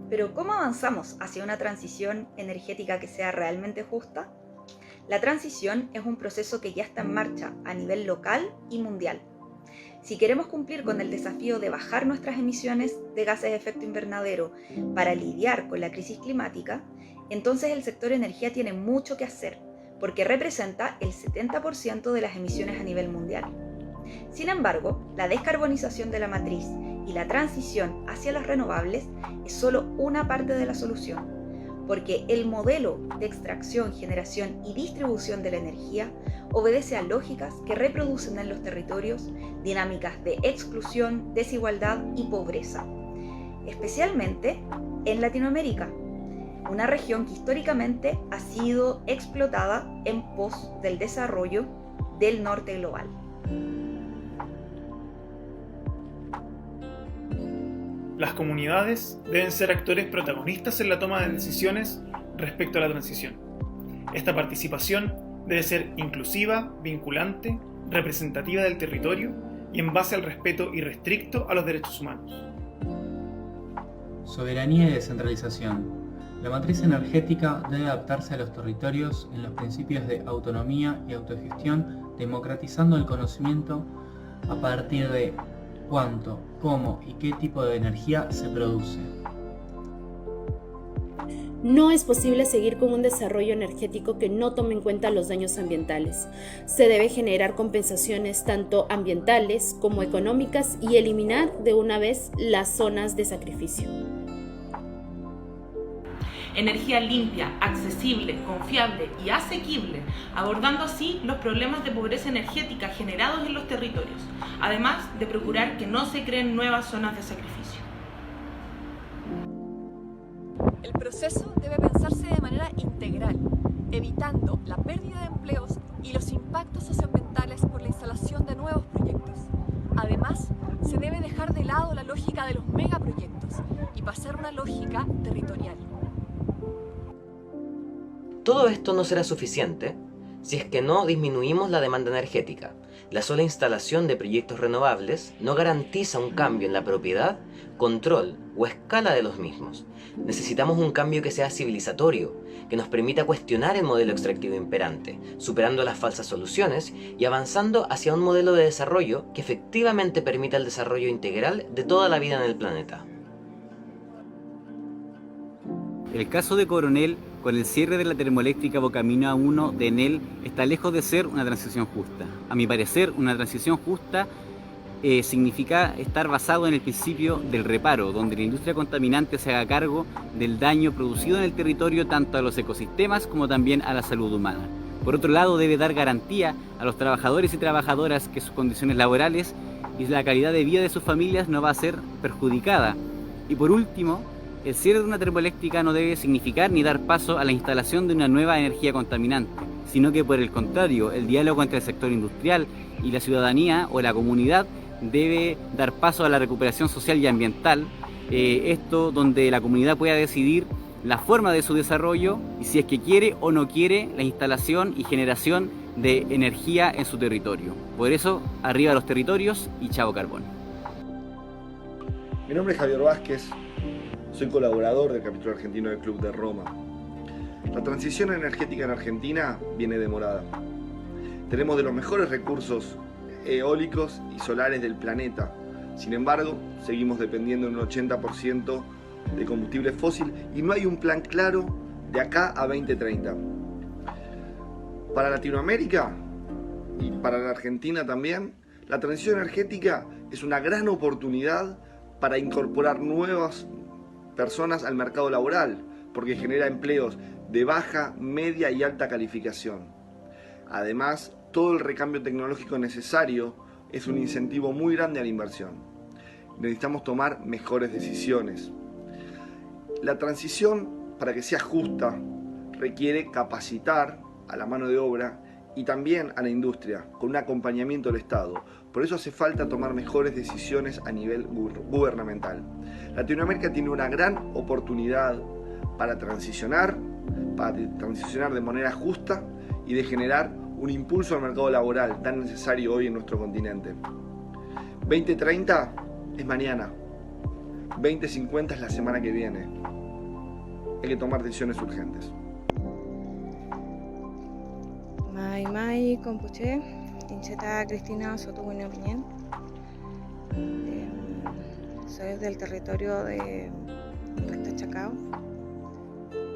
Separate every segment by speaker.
Speaker 1: Pero ¿cómo avanzamos hacia una transición energética que sea realmente justa? La transición es un proceso que ya está en marcha a nivel local y mundial. Si queremos cumplir con el desafío de bajar nuestras emisiones de gases de efecto invernadero para lidiar con la crisis climática, entonces el sector energía tiene mucho que hacer, porque representa el 70% de las emisiones a nivel mundial. Sin embargo, la descarbonización de la matriz y la transición hacia las renovables es solo una parte de la solución, porque el modelo de extracción, generación y distribución de la energía obedece a lógicas que reproducen en los territorios dinámicas de exclusión, desigualdad y pobreza, especialmente en Latinoamérica, una región que históricamente ha sido explotada en pos del desarrollo del norte global.
Speaker 2: Las comunidades deben ser actores protagonistas en la toma de decisiones respecto a la transición. Esta participación debe ser inclusiva, vinculante, representativa del territorio y en base al respeto irrestricto a los derechos humanos.
Speaker 3: Soberanía y descentralización. La matriz energética debe adaptarse a los territorios en los principios de autonomía y autogestión, democratizando el conocimiento a partir de cuánto, cómo y qué tipo de energía se produce.
Speaker 4: No es posible seguir con un desarrollo energético que no tome en cuenta los daños ambientales. Se debe generar compensaciones tanto ambientales como económicas y eliminar de una vez las zonas de sacrificio.
Speaker 5: Energía limpia, accesible, confiable y asequible, abordando así los problemas de pobreza energética generados en los territorios, además de procurar que no se creen nuevas zonas de sacrificio.
Speaker 6: El proceso debe pensarse de manera integral, evitando la pérdida de empleos y los impactos socioambientales por la instalación de nuevos proyectos. Además, se debe dejar de lado la lógica de los megaproyectos y pasar a una lógica territorial.
Speaker 7: Todo esto no será suficiente si es que no disminuimos la demanda energética. La sola instalación de proyectos renovables no garantiza un cambio en la propiedad, control o escala de los mismos. Necesitamos un cambio que sea civilizatorio, que nos permita cuestionar el modelo extractivo imperante, superando las falsas soluciones y avanzando hacia un modelo de desarrollo que efectivamente permita el desarrollo integral de toda la vida en el planeta.
Speaker 8: El caso de Coronel, con el cierre de la termoeléctrica Bocamina 1 de Enel, está lejos de ser una transición justa. A mi parecer, una transición justa significa estar basado en el principio del reparo, donde la industria contaminante se haga cargo del daño producido en el territorio tanto a los ecosistemas como también a la salud humana. Por otro lado, debe dar garantía a los trabajadores y trabajadoras que sus condiciones laborales y la calidad de vida de sus familias no va a ser perjudicada. Y por último, el cierre de una termoeléctrica no debe significar ni dar paso a la instalación de una nueva energía contaminante, sino que por el contrario, el diálogo entre el sector industrial y la ciudadanía o la comunidad debe dar paso a la recuperación social y ambiental, esto donde la comunidad pueda decidir la forma de su desarrollo y si es que quiere o no quiere la instalación y generación de energía en su territorio. Por eso, arriba los territorios y chao carbón.
Speaker 9: Mi nombre es Javier Vázquez, soy colaborador del capítulo argentino del Club de Roma. La transición energética en Argentina viene demorada. Tenemos de los mejores recursos eólicos y solares del planeta. Sin embargo, seguimos dependiendo en un 80% de combustible fósil y no hay un plan claro de acá a 2030. Para Latinoamérica y para la Argentina también, la transición energética es una gran oportunidad para incorporar nuevas personas al mercado laboral, porque genera empleos de baja, media y alta calificación. Además, todo el recambio tecnológico necesario es un incentivo muy grande a la inversión. Necesitamos tomar mejores decisiones. La transición, para que sea justa, requiere capacitar a la mano de obra y también a la industria, con un acompañamiento del Estado. Por eso hace falta tomar mejores decisiones a nivel gubernamental. Latinoamérica tiene una gran oportunidad para transicionar de manera justa y de generar un impulso al mercado laboral tan necesario hoy en nuestro continente. 2030 es mañana. 2050 es la semana que viene. Hay que tomar decisiones urgentes.
Speaker 10: Mai Compuche, Incheta Cristina Soto Bueno Piñén. Soy del territorio de Chacao.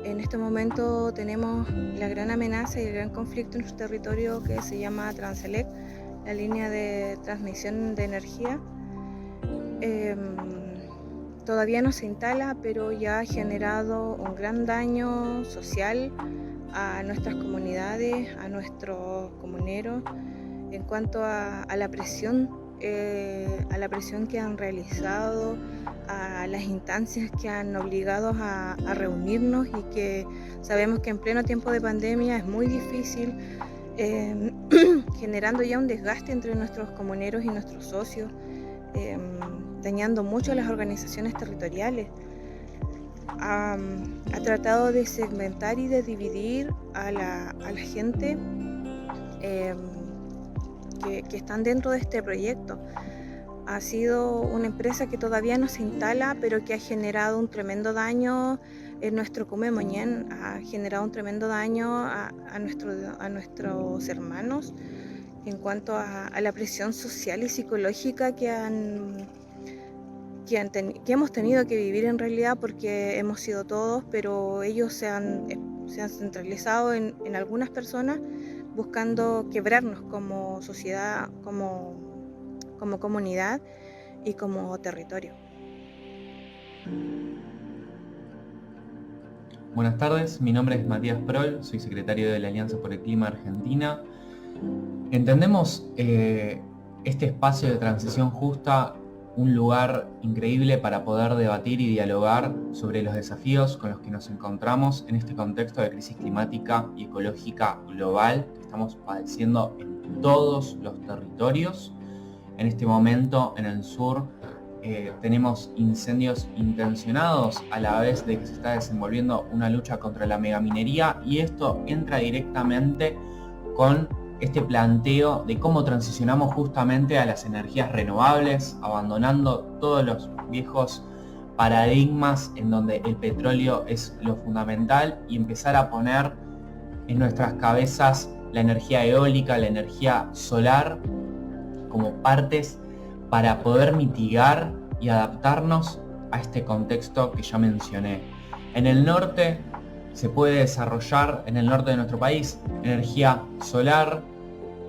Speaker 10: En este momento tenemos la gran amenaza y el gran conflicto en nuestro territorio que se llama Transelec, la línea de transmisión de energía. Todavía no se instala, pero ya ha generado un gran daño social a nuestras comunidades, a nuestros comuneros, en cuanto a la presión que han realizado, a las instancias que han obligado a reunirnos, y que sabemos que en pleno tiempo de pandemia es muy difícil, generando ya un desgaste entre nuestros comuneros y nuestros socios, dañando mucho a las organizaciones territoriales. Ha tratado de segmentar y de dividir a la gente que están dentro de este proyecto. Ha sido una empresa que todavía no se instala, pero que ha generado un tremendo daño en nuestro Cumemoñén, ha generado un tremendo daño a nuestros hermanos en cuanto a la presión social y psicológica que hemos tenido que vivir en realidad, porque hemos sido todos, pero ellos se han centralizado en algunas personas, buscando quebrarnos como sociedad, como comunidad y como territorio.
Speaker 3: Buenas tardes, mi nombre es Matías Prol, soy secretario de la Alianza por el Clima Argentina. Entendemos este espacio de transición justa un lugar increíble para poder debatir y dialogar sobre los desafíos con los que nos encontramos en este contexto de crisis climática y ecológica global que estamos padeciendo en todos los territorios. En este momento, en el sur, tenemos incendios intencionados, a la vez de que se está desenvolviendo una lucha contra la megaminería, y esto entra directamente con este planteo de cómo transicionamos justamente a las energías renovables, abandonando todos los viejos paradigmas en donde el petróleo es lo fundamental, y empezar a poner en nuestras cabezas la energía eólica, la energía solar como partes para poder mitigar y adaptarnos a este contexto que ya mencioné. En el norte se puede desarrollar, en el norte de nuestro país, energía solar,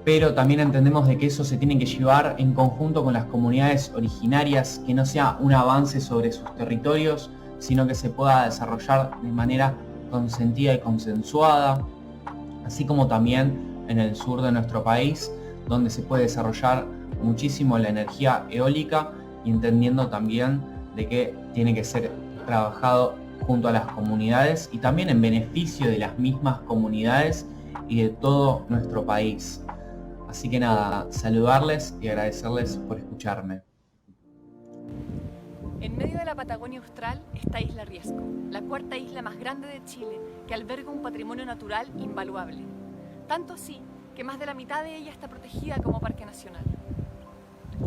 Speaker 3: pero también entendemos de que eso se tiene que llevar en conjunto con las comunidades originarias, que no sea un avance sobre sus territorios, sino que se pueda desarrollar de manera consentida y consensuada, así como también en el sur de nuestro país, donde se puede desarrollar muchísimo la energía eólica, y entendiendo también de que tiene que ser trabajado junto a las comunidades y también en beneficio de las mismas comunidades y de todo nuestro país. Así que nada, saludarles y agradecerles por escucharme.
Speaker 6: En medio de la Patagonia Austral está Isla Riesco, la cuarta isla más grande de Chile, que alberga un patrimonio natural invaluable. Tanto así que más de la mitad de ella está protegida como parque nacional.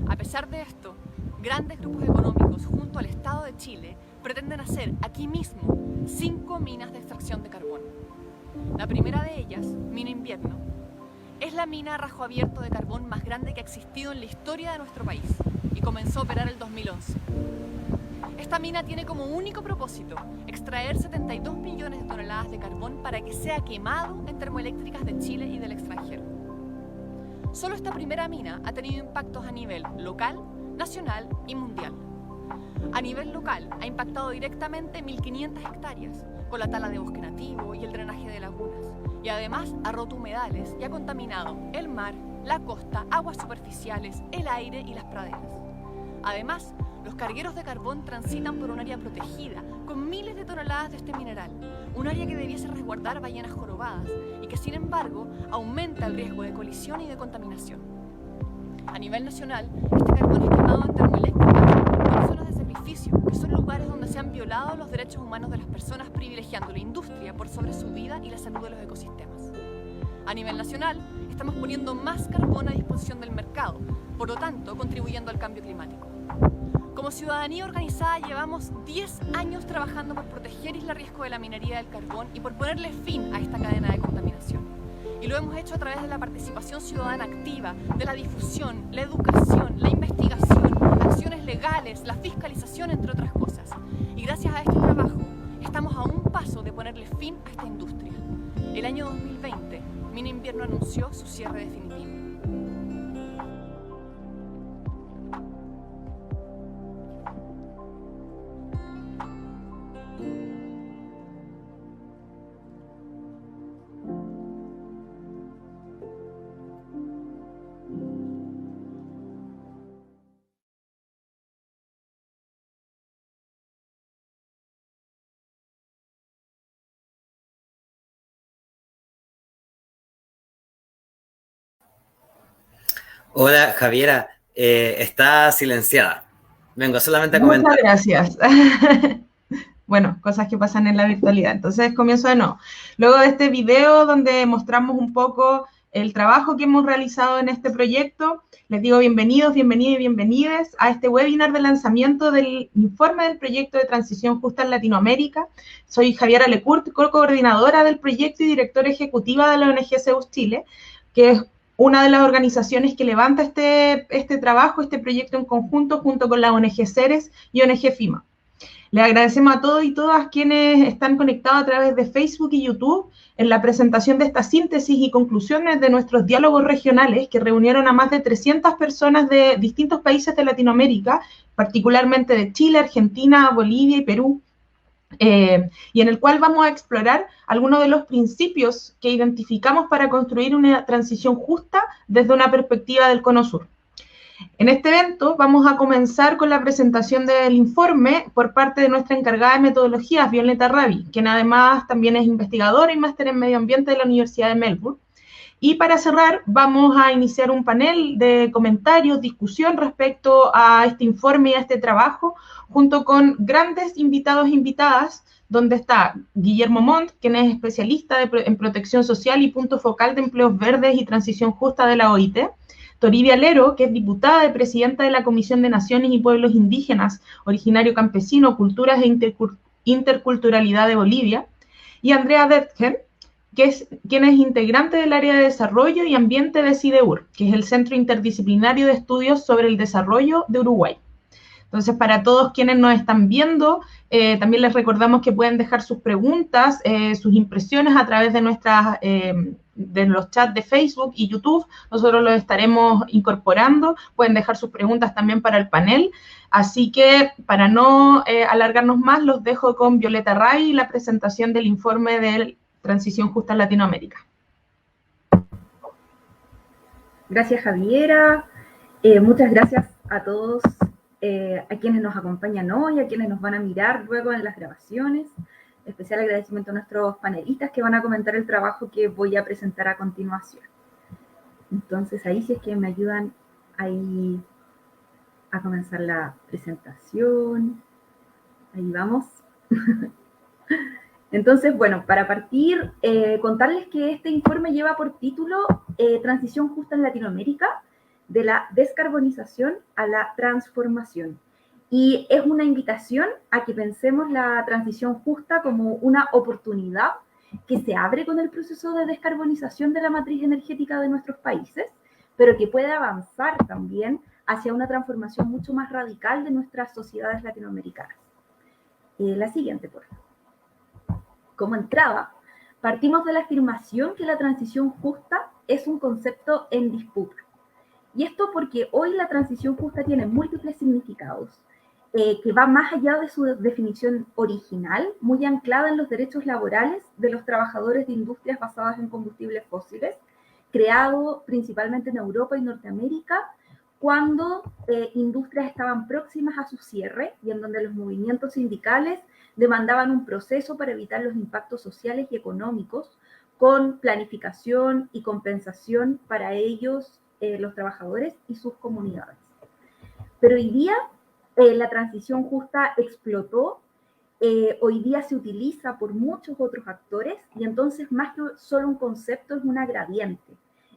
Speaker 6: A pesar de esto, grandes grupos económicos junto al Estado de Chile pretenden hacer aquí mismo 5 minas de extracción de carbón. La primera de ellas, Mina Invierno, es la mina a rajo abierto de carbón más grande que ha existido en la historia de nuestro país y comenzó a operar en el 2011. Esta mina tiene como único propósito extraer 72 millones de toneladas de carbón para que sea quemado en termoeléctricas de Chile y del extranjero. Solo esta primera mina ha tenido impactos a nivel local, nacional y mundial. A nivel local ha impactado directamente 1.500 hectáreas con la tala de bosque nativo y el drenaje de lagunas, y además ha roto humedales y ha contaminado el mar, la costa, aguas superficiales, el aire y las praderas. Además, los cargueros de carbón transitan por un área protegida con miles de toneladas de este mineral, un área que debiese resguardar ballenas jorobadas y que, sin embargo, aumenta el riesgo de colisión y de contaminación. A nivel nacional, este carbón es quemado en termoeléctricas, en zonas de sacrificio, que son lugares donde se han violado los derechos humanos de las personas, privilegiando la industria por sobre su vida y la salud de los ecosistemas. A nivel nacional, estamos poniendo más carbón a disposición del mercado, por lo tanto, contribuyendo al cambio climático. Como ciudadanía organizada llevamos 10 años trabajando por proteger Isla Riesgo de la minería del carbón y por ponerle fin a esta cadena de contaminación. Y lo hemos hecho a través de la participación ciudadana activa, de la difusión, la educación, la investigación, acciones legales, la fiscalización, entre otras cosas. Y gracias a este trabajo estamos a un paso de ponerle fin a esta industria. El año 2020, Mina Invierno anunció su cierre definitivo.
Speaker 11: Hola, Javiera. Está silenciada. Vengo solamente a comentar.
Speaker 12: Muchas gracias. Bueno, cosas que pasan en la virtualidad. Entonces comienzo de nuevo. Luego de este video donde mostramos un poco el trabajo que hemos realizado en este proyecto, les digo bienvenidos, bienvenidas y bienvenides a este webinar de lanzamiento del informe del proyecto de transición justa en Latinoamérica. Soy Javiera Lecourt, co-coordinadora del proyecto y directora ejecutiva de la ONG Zeus Chile, que es una de las organizaciones que levanta este trabajo, este proyecto en conjunto, junto con la ONG Ceres y ONG FIMA. Les agradecemos a todos y todas quienes están conectados a través de Facebook y YouTube en la presentación de esta síntesis y conclusiones de nuestros diálogos regionales que reunieron a más de 300 personas de distintos países de Latinoamérica, particularmente de Chile, Argentina, Bolivia y Perú, y en el cual vamos a explorar algunos de los principios que identificamos para construir una transición justa desde una perspectiva del Cono Sur. En este evento vamos a comenzar con la presentación del informe por parte de nuestra encargada de metodologías, Violeta Rabi, quien además también es investigadora y máster en medio ambiente de la Universidad de Melbourne. Y para cerrar, vamos a iniciar un panel de comentarios, discusión respecto a este informe y a este trabajo, junto con grandes invitados e invitadas, donde está Guillermo Montt, quien es especialista en protección social y punto focal de empleos verdes y transición justa de la OIT, Toribia Lero, que es diputada y presidenta de la Comisión de Naciones y Pueblos Indígenas, Originario Campesino, Culturas e Interculturalidad de Bolivia, y Andrea Detgen, quien es integrante del área de desarrollo y ambiente de CIDEUR, que es el Centro Interdisciplinario de Estudios sobre el Desarrollo de Uruguay. Entonces, para todos quienes nos están viendo, también les recordamos que pueden dejar sus preguntas, sus impresiones a través de los chats de Facebook y YouTube. Nosotros los estaremos incorporando. Pueden dejar sus preguntas también para el panel. Así que, para no alargarnos más, los dejo con Violeta Rabi y la presentación del informe de Transición Justa en Latinoamérica.
Speaker 1: Gracias, Javiera. Muchas gracias a todos. A quienes nos acompañan hoy, a quienes nos van a mirar luego en las grabaciones. Especial agradecimiento a nuestros panelistas que van a comentar el trabajo que voy a presentar a continuación. Entonces, ahí si es que me ayudan ahí a comenzar la presentación. Ahí vamos. Entonces, bueno, para partir, contarles que este informe lleva por título Transición Justa en Latinoamérica, de la descarbonización a la transformación. Y es una invitación a que pensemos la transición justa como una oportunidad que se abre con el proceso de descarbonización de la matriz energética de nuestros países, pero que puede avanzar también hacia una transformación mucho más radical de nuestras sociedades latinoamericanas. La siguiente, por favor. Como entrada, partimos de la afirmación que la transición justa es un concepto en disputa. Y esto porque hoy la transición justa tiene múltiples significados, que va más allá de su definición original, muy anclada en los derechos laborales de los trabajadores de industrias basadas en combustibles fósiles, creado principalmente en Europa y Norteamérica, cuando industrias estaban próximas a su cierre y en donde los movimientos sindicales demandaban un proceso para evitar los impactos sociales y económicos, con planificación y compensación para ellos, los trabajadores y sus comunidades. Pero hoy día la transición justa explotó, hoy día se utiliza por muchos otros actores y entonces más que solo un concepto es una gradiente.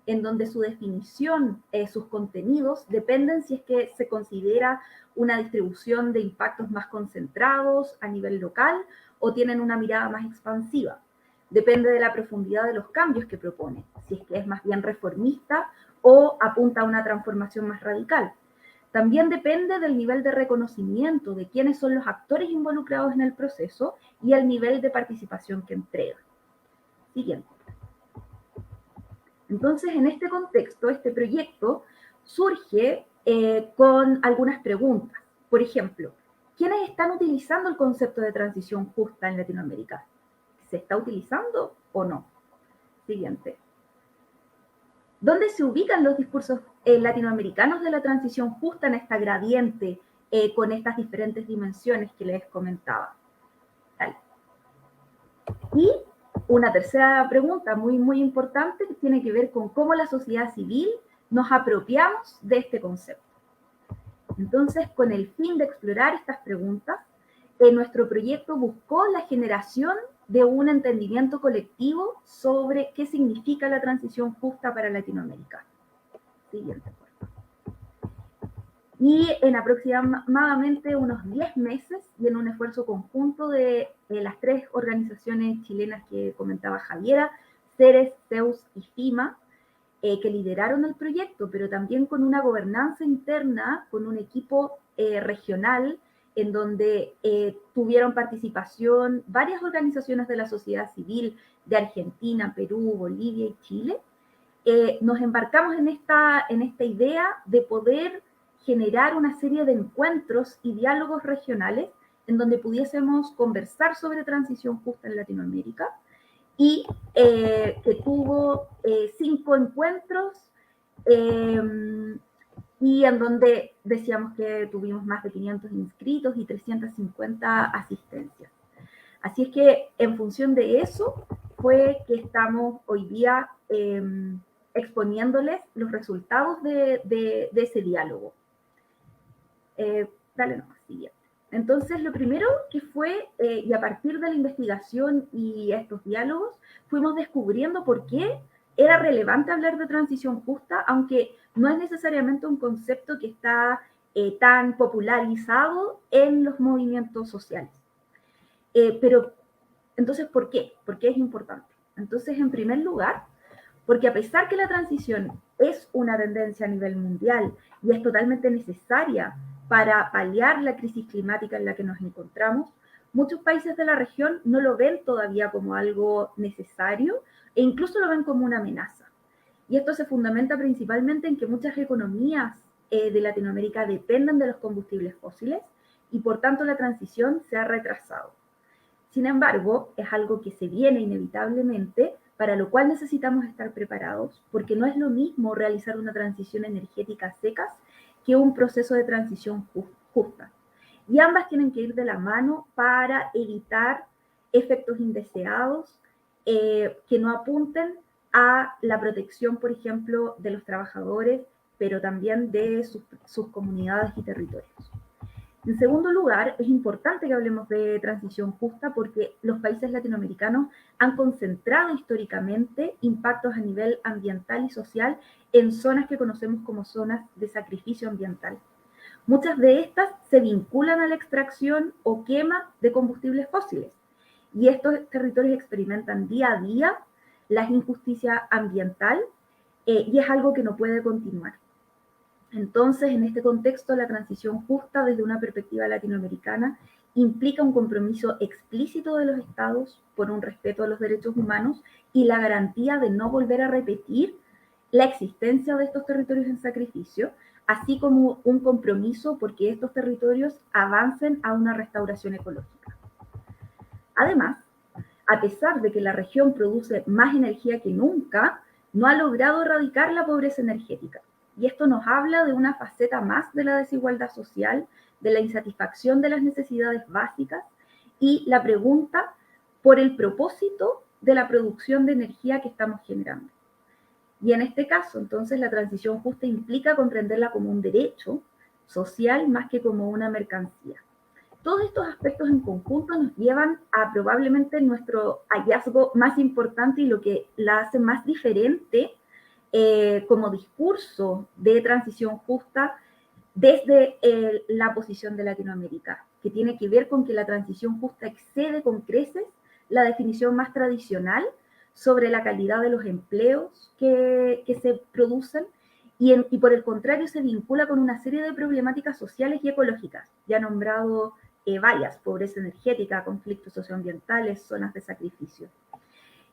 Speaker 1: en donde su definición, sus contenidos, dependen si es que se considera una distribución de impactos más concentrados a nivel local o tienen una mirada más expansiva. Depende de la profundidad de los cambios que propone, si es que es más bien reformista o apunta a una transformación más radical. También depende del nivel de reconocimiento de quiénes son los actores involucrados en el proceso y el nivel de participación que entrega. Siguiente. Entonces, en este contexto, este proyecto surge con algunas preguntas. Por ejemplo, ¿quiénes están utilizando el concepto de transición justa en Latinoamérica? ¿Se está utilizando o no? Siguiente. ¿Dónde se ubican los discursos latinoamericanos de la transición justa en esta gradiente con estas diferentes dimensiones que les comentaba? Dale. Y una tercera pregunta muy importante que tiene que ver con cómo la sociedad civil nos apropiamos de este concepto. Entonces, con el fin de explorar estas preguntas, nuestro proyecto buscó la generación de un entendimiento colectivo sobre qué significa la transición justa para Latinoamérica. Siguiente. Y en aproximadamente unos 10 meses, y en un esfuerzo conjunto de las 3 organizaciones chilenas que comentaba Javiera, CERES, CEUS y FIMA, que lideraron el proyecto, pero también con una gobernanza interna, con un equipo regional, en donde tuvieron participación varias organizaciones de la sociedad civil de Argentina, Perú, Bolivia y Chile, nos embarcamos en esta idea de poder generar una serie de encuentros y diálogos regionales en donde pudiésemos conversar sobre transición justa en Latinoamérica, y que tuvo 5 encuentros y en donde decíamos que tuvimos más de 500 inscritos y 350 asistencias. Así es que en función de eso fue que estamos hoy día exponiéndoles los resultados de ese diálogo. Dale nomás, siguiente. Entonces, lo primero que fue, y a partir de la investigación y estos diálogos, fuimos descubriendo por qué era relevante hablar de transición justa, aunque no es necesariamente un concepto que está tan popularizado en los movimientos sociales. Pero, entonces, ¿por qué? ¿Por qué es importante? Entonces, en primer lugar, porque a pesar que la transición es una tendencia a nivel mundial y es totalmente necesaria para paliar la crisis climática en la que nos encontramos, muchos países de la región no lo ven todavía como algo necesario e incluso lo ven como una amenaza. Y esto se fundamenta principalmente en que muchas economías de Latinoamérica dependen de los combustibles fósiles y por tanto la transición se ha retrasado. Sin embargo, es algo que se viene inevitablemente, para lo cual necesitamos estar preparados, porque no es lo mismo realizar una transición energética a secas que un proceso de transición justa. Y ambas tienen que ir de la mano para evitar efectos indeseados que no apunten a la protección, por ejemplo, de los trabajadores, pero también de sus comunidades y territorios. En segundo lugar, es importante que hablemos de transición justa porque los países latinoamericanos han concentrado históricamente impactos a nivel ambiental y social en zonas que conocemos como zonas de sacrificio ambiental. Muchas de estas se vinculan a la extracción o quema de combustibles fósiles y estos territorios experimentan día a día la injusticia ambiental y es algo que no puede continuar. Entonces, en este contexto, la transición justa desde una perspectiva latinoamericana implica un compromiso explícito de los estados por un respeto a los derechos humanos y la garantía de no volver a repetir la existencia de estos territorios en sacrificio, así como un compromiso porque estos territorios avancen a una restauración ecológica. Además, a pesar de que la región produce más energía que nunca, no ha logrado erradicar la pobreza energética. Y esto nos habla de una faceta más de la desigualdad social, de la insatisfacción de las necesidades básicas y la pregunta por el propósito de la producción de energía que estamos generando. Y en este caso, entonces, la transición justa implica comprenderla como un derecho social más que como una mercancía. Todos estos aspectos en conjunto nos llevan a probablemente nuestro hallazgo más importante y lo que la hace más diferente como discurso de transición justa desde la posición de Latinoamérica, que tiene que ver con que la transición justa excede con creces la definición más tradicional sobre la calidad de los empleos que se producen y por el contrario se vincula con una serie de problemáticas sociales y ecológicas. Ya he nombrado varias: pobreza energética, conflictos socioambientales, zonas de sacrificio.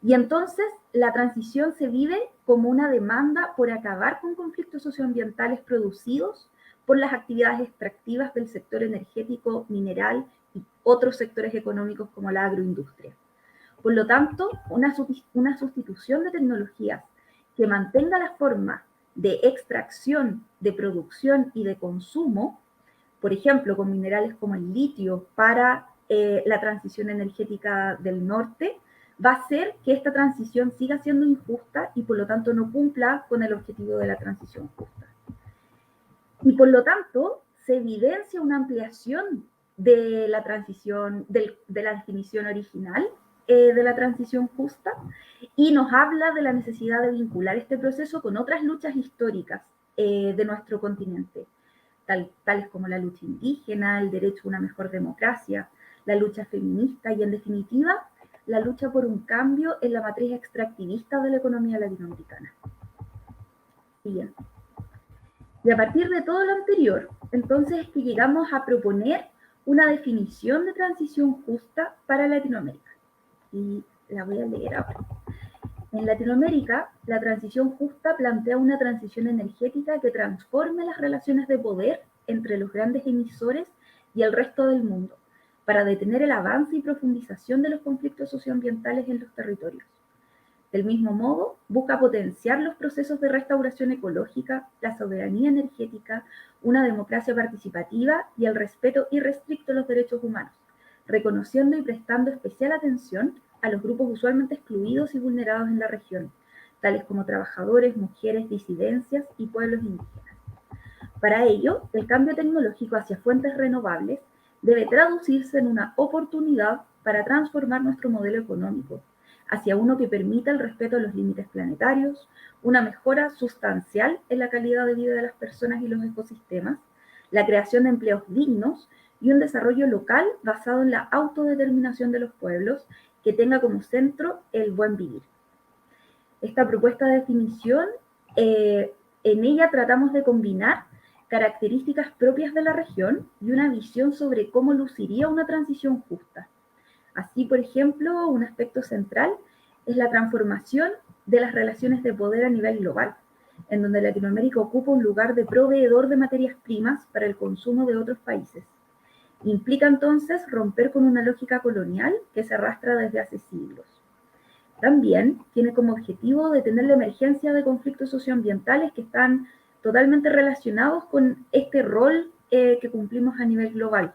Speaker 1: Y entonces la transición se vive como una demanda por acabar con conflictos socioambientales producidos por las actividades extractivas del sector energético, mineral y otros sectores económicos como la agroindustria. Por lo tanto, una sustitución de tecnologías que mantenga la forma de extracción, de producción y de consumo, por ejemplo, con minerales como el litio para la transición energética del norte, va a hacer que esta transición siga siendo injusta y por lo tanto no cumpla con el objetivo de la transición justa. Y por lo tanto se evidencia una ampliación de la transición, de la definición original de la transición justa, y nos habla de la necesidad de vincular este proceso con otras luchas históricas de nuestro continente, tales como la lucha indígena, el derecho a una mejor democracia, la lucha feminista y, en definitiva, la lucha por un cambio en la matriz extractivista de la economía latinoamericana. Bien. Y a partir de todo lo anterior, entonces es que llegamos a proponer una definición de transición justa para Latinoamérica. Y la voy a leer ahora. En Latinoamérica, la transición justa plantea una transición energética que transforme las relaciones de poder entre los grandes emisores y el resto del mundo, para detener el avance y profundización de los conflictos socioambientales en los territorios. Del mismo modo, busca potenciar los procesos de restauración ecológica, la soberanía energética, una democracia participativa y el respeto irrestricto a los derechos humanos, reconociendo y prestando especial atención a los grupos usualmente excluidos y vulnerados en la región, tales como trabajadores, mujeres, disidencias y pueblos indígenas. Para ello, el cambio tecnológico hacia fuentes renovables debe traducirse en una oportunidad para transformar nuestro modelo económico hacia uno que permita el respeto a los límites planetarios, una mejora sustancial en la calidad de vida de las personas y los ecosistemas, la creación de empleos dignos y un desarrollo local basado en la autodeterminación de los pueblos que tenga como centro el buen vivir. Esta propuesta de definición, en ella tratamos de combinar características propias de la región y una visión sobre cómo luciría una transición justa. Así, por ejemplo, un aspecto central es la transformación de las relaciones de poder a nivel global, en donde Latinoamérica ocupa un lugar de proveedor de materias primas para el consumo de otros países. Implica entonces romper con una lógica colonial que se arrastra desde hace siglos. También tiene como objetivo detener la emergencia de conflictos socioambientales que están totalmente relacionados con este rol que cumplimos a nivel global,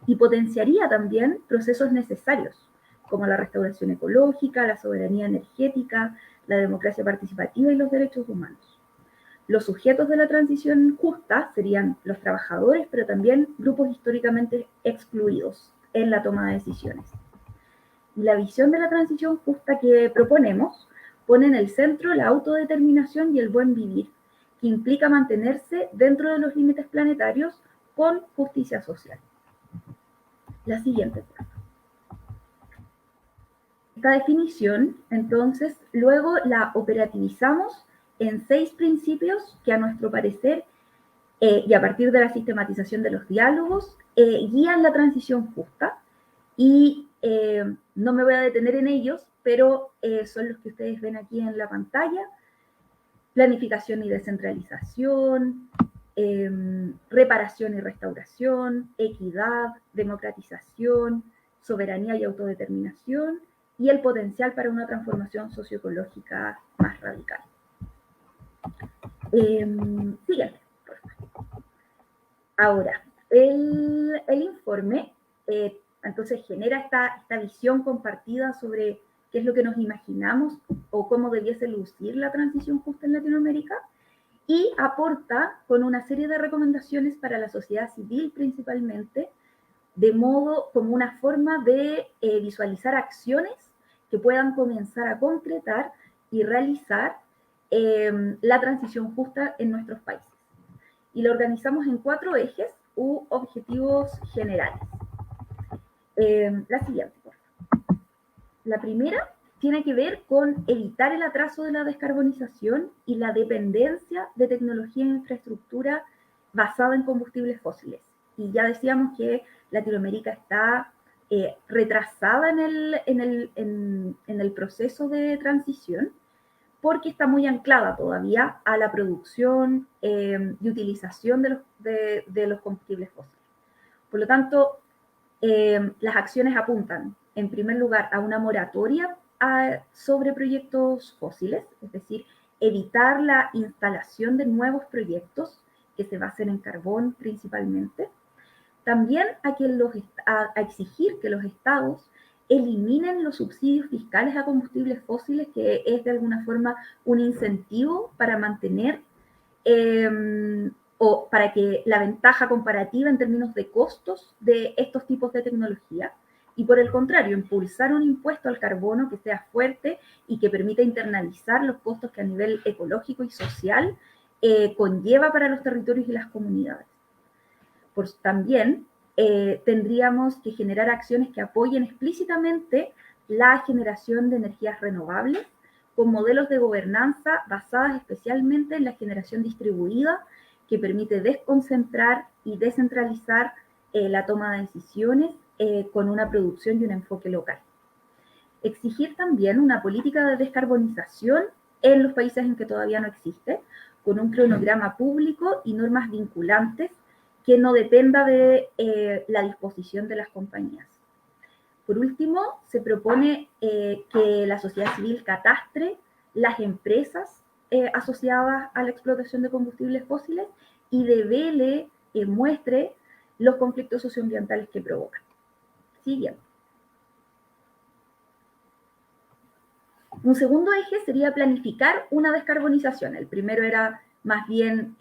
Speaker 1: y potenciaría también procesos necesarios, como la restauración ecológica, la soberanía energética, la democracia participativa y los derechos humanos. Los sujetos de la transición justa serían los trabajadores, pero también grupos históricamente excluidos en la toma de decisiones. Y la visión de la transición justa que proponemos pone en el centro la autodeterminación y el buen vivir, que implica mantenerse dentro de los límites planetarios con justicia social. La siguiente, por favor. Esta definición, entonces, luego la operativizamos en 6 principios que, a nuestro parecer, y a partir de la sistematización de los diálogos, guían la transición justa. Y no me voy a detener en ellos, pero son los que ustedes ven aquí en la pantalla: planificación y descentralización, reparación y restauración, equidad, democratización, soberanía y autodeterminación, y el potencial para una transformación socioecológica más radical. Siguiente, por favor. Ahora, el informe entonces genera esta visión compartida sobre qué es lo que nos imaginamos o cómo debiese lucir la transición justa en Latinoamérica, y aporta con una serie de recomendaciones para la sociedad civil principalmente, de modo como una forma de visualizar acciones que puedan comenzar a concretar y realizar la transición justa en nuestros países. Y lo organizamos en 4 ejes u objetivos generales. La siguiente, por favor. La primera tiene que ver con evitar el atraso de la descarbonización y la dependencia de tecnología e infraestructura basada en combustibles fósiles. Y ya decíamos que Latinoamérica está retrasada en el proceso de transición, porque está muy anclada todavía a la producción y utilización de los combustibles fósiles. Por lo tanto, las acciones apuntan, en primer lugar, a una moratoria sobre proyectos fósiles, es decir, evitar la instalación de nuevos proyectos que se basen en carbón principalmente. También a exigir que los estados eliminen los subsidios fiscales a combustibles fósiles, que es de alguna forma un incentivo para mantener o para que la ventaja comparativa en términos de costos de estos tipos de tecnología, y por el contrario, impulsar un impuesto al carbono que sea fuerte y que permita internalizar los costos que a nivel ecológico y social conlleva para los territorios y las comunidades. Pues también tendríamos que generar acciones que apoyen explícitamente la generación de energías renovables con modelos de gobernanza basadas especialmente en la generación distribuida, que permite desconcentrar y descentralizar la toma de decisiones con una producción y un enfoque local. Exigir también una política de descarbonización en los países en que todavía no existe, con un cronograma público y normas vinculantes que no dependa de la disposición de las compañías. Por último, se propone que la sociedad civil catastre las empresas asociadas a la explotación de combustibles fósiles y devele, muestre los conflictos socioambientales que provocan. Siguiente. Un segundo eje sería planificar una descarbonización. El primero era más bien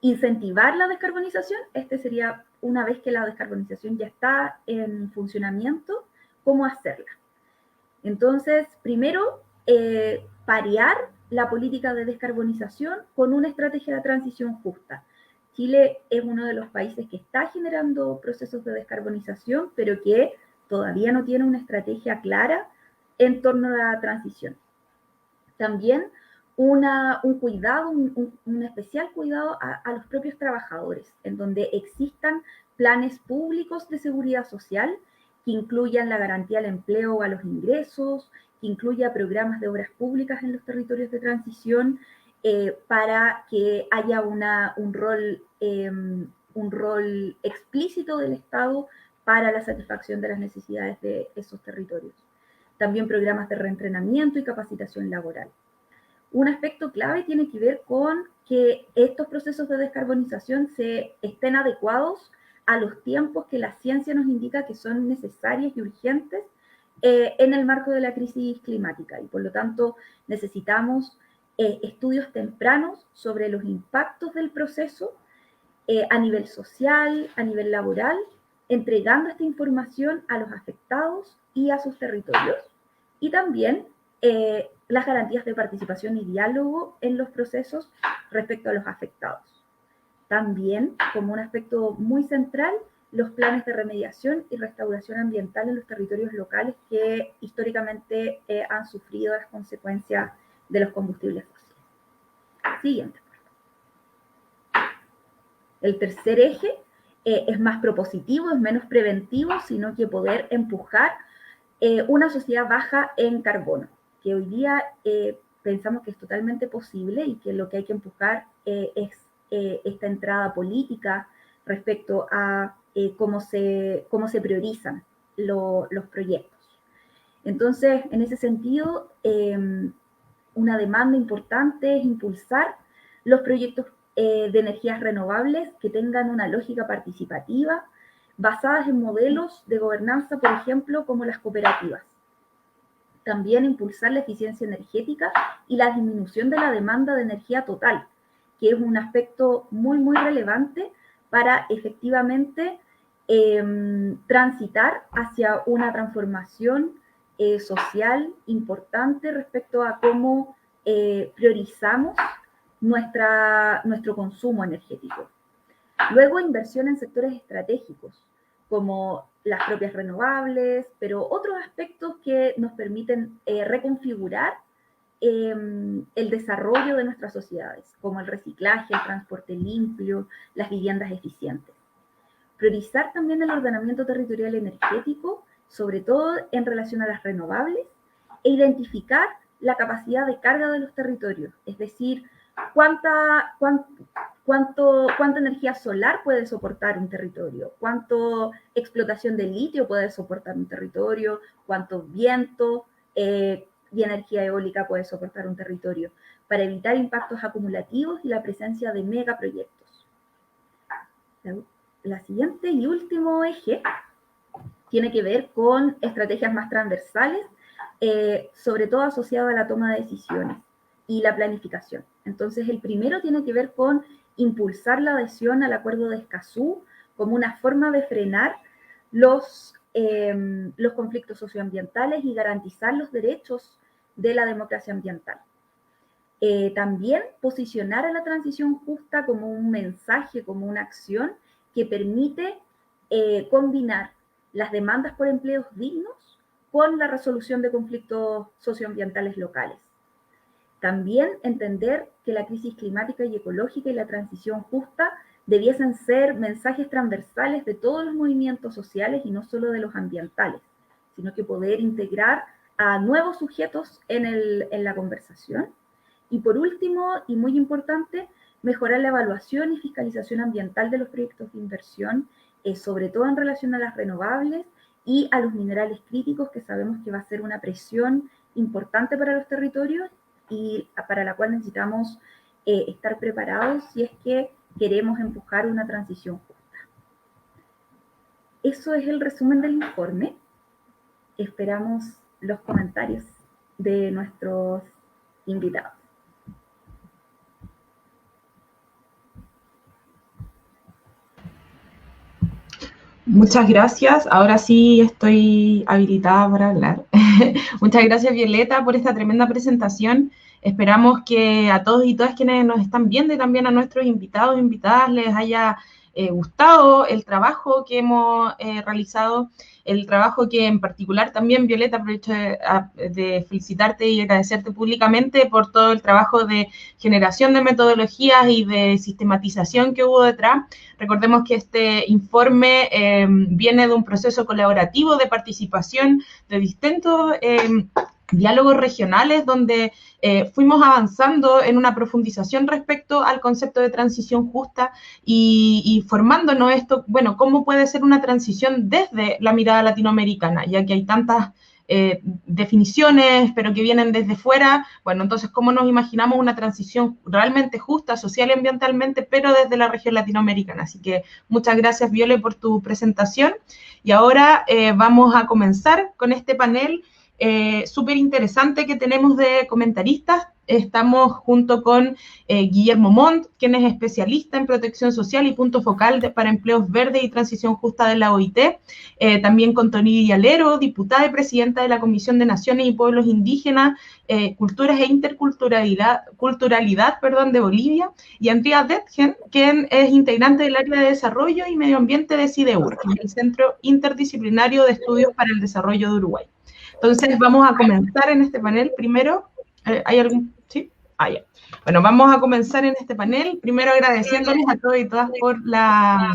Speaker 1: incentivar la descarbonización. Este sería, una vez que la descarbonización ya está en funcionamiento, cómo hacerla. Entonces, primero, parear la política de descarbonización con una estrategia de transición justa. Chile es uno de los países que está generando procesos de descarbonización, pero que todavía no tiene una estrategia clara en torno a la transición. También un especial cuidado a los propios trabajadores, en donde existan planes públicos de seguridad social que incluyan la garantía al empleo o a los ingresos, que incluya programas de obras públicas en los territorios de transición, para que haya un rol explícito del Estado para la satisfacción de las necesidades de esos territorios. También programas de reentrenamiento y capacitación laboral. Un aspecto clave tiene que ver con que estos procesos de descarbonización estén adecuados a los tiempos que la ciencia nos indica que son necesarios y urgentes en el marco de la crisis climática. Y por lo tanto necesitamos estudios tempranos sobre los impactos del proceso a nivel social, a nivel laboral, entregando esta información a los afectados y a sus territorios. Y también las garantías de participación y diálogo en los procesos respecto a los afectados. También, como un aspecto muy central, los planes de remediación y restauración ambiental en los territorios locales que históricamente han sufrido las consecuencias de los combustibles fósiles. Siguiente. El tercer eje es más propositivo, es menos preventivo, sino que poder empujar una sociedad baja en carbono, que hoy día pensamos que es totalmente posible y que lo que hay que empujar es esta entrada política respecto a cómo se priorizan los proyectos. Entonces, en ese sentido, una demanda importante es impulsar los proyectos de energías renovables que tengan una lógica participativa, basadas en modelos de gobernanza, por ejemplo, como las cooperativas. También impulsar la eficiencia energética y la disminución de la demanda de energía total, que es un aspecto muy, muy relevante para efectivamente transitar hacia una transformación social importante respecto a cómo priorizamos nuestro consumo energético. Luego, inversión en sectores estratégicos, como las propias renovables, pero otros aspectos que nos permiten reconfigurar el desarrollo de nuestras sociedades, como el reciclaje, el transporte limpio, las viviendas eficientes. Priorizar también el ordenamiento territorial energético, sobre todo en relación a las renovables, e identificar la capacidad de carga de los territorios, es decir, cuánta energía solar puede soportar un territorio, cuánta explotación de litio puede soportar un territorio, cuánto viento y energía eólica puede soportar un territorio, para evitar impactos acumulativos y la presencia de megaproyectos. La siguiente y último eje tiene que ver con estrategias más transversales, sobre todo asociado a la toma de decisiones y la planificación. Entonces, el primero tiene que ver con impulsar la adhesión al Acuerdo de Escazú como una forma de frenar los conflictos socioambientales y garantizar los derechos de la democracia ambiental. También posicionar a la transición justa como un mensaje, como una acción que permite combinar las demandas por empleos dignos con la resolución de conflictos socioambientales locales. También entender que la crisis climática y ecológica y la transición justa debiesen ser mensajes transversales de todos los movimientos sociales y no solo de los ambientales, sino que poder integrar a nuevos sujetos en la conversación. Y por último, y muy importante, mejorar la evaluación y fiscalización ambiental de los proyectos de inversión, sobre todo en relación a las renovables y a los minerales críticos, que sabemos que va a ser una presión importante para los territorios y para la cual necesitamos estar preparados si es que queremos empujar una transición justa. Eso es el resumen del informe. Esperamos los comentarios de nuestros invitados.
Speaker 12: Muchas gracias. Ahora sí estoy habilitada para hablar. Muchas gracias, Violeta, por esta tremenda presentación. Esperamos que a todos y todas quienes nos están viendo y también a nuestros invitados e invitadas les haya gustado el trabajo que hemos realizado, el trabajo que en particular también, Violeta, aprovecho de felicitarte y agradecerte públicamente por todo el trabajo de generación de metodologías y de sistematización que hubo detrás. Recordemos que este informe viene de un proceso colaborativo de participación de distintos diálogos regionales donde fuimos avanzando en una profundización respecto al concepto de transición justa y formándonos esto, bueno, cómo puede ser una transición desde la mirada latinoamericana, ya que hay tantas definiciones, pero que vienen desde fuera. Bueno, entonces, ¿cómo nos imaginamos una transición realmente justa, social y ambientalmente, pero desde la región latinoamericana? Así que muchas gracias, Viole, por tu presentación. Y ahora vamos a comenzar con este panel súper interesante que tenemos de comentaristas. Estamos junto con Guillermo Montt, quien es especialista en protección social y punto focal para empleos verdes y transición justa de la OIT. También con Toni Villalero, diputada y presidenta de la Comisión de Naciones y Pueblos Indígenas, Culturas e Interculturalidad de Bolivia. Y Andrea Detgen, quien es integrante del área de desarrollo y medio ambiente de CIDEUR, que es el Centro Interdisciplinario de Estudios para el Desarrollo de Uruguay. Entonces, vamos a comenzar en este panel. Primero, ¿hay algún? ¿Sí? Ya. Bueno, vamos a comenzar en este panel. Primero, agradeciéndoles a todos y todas por la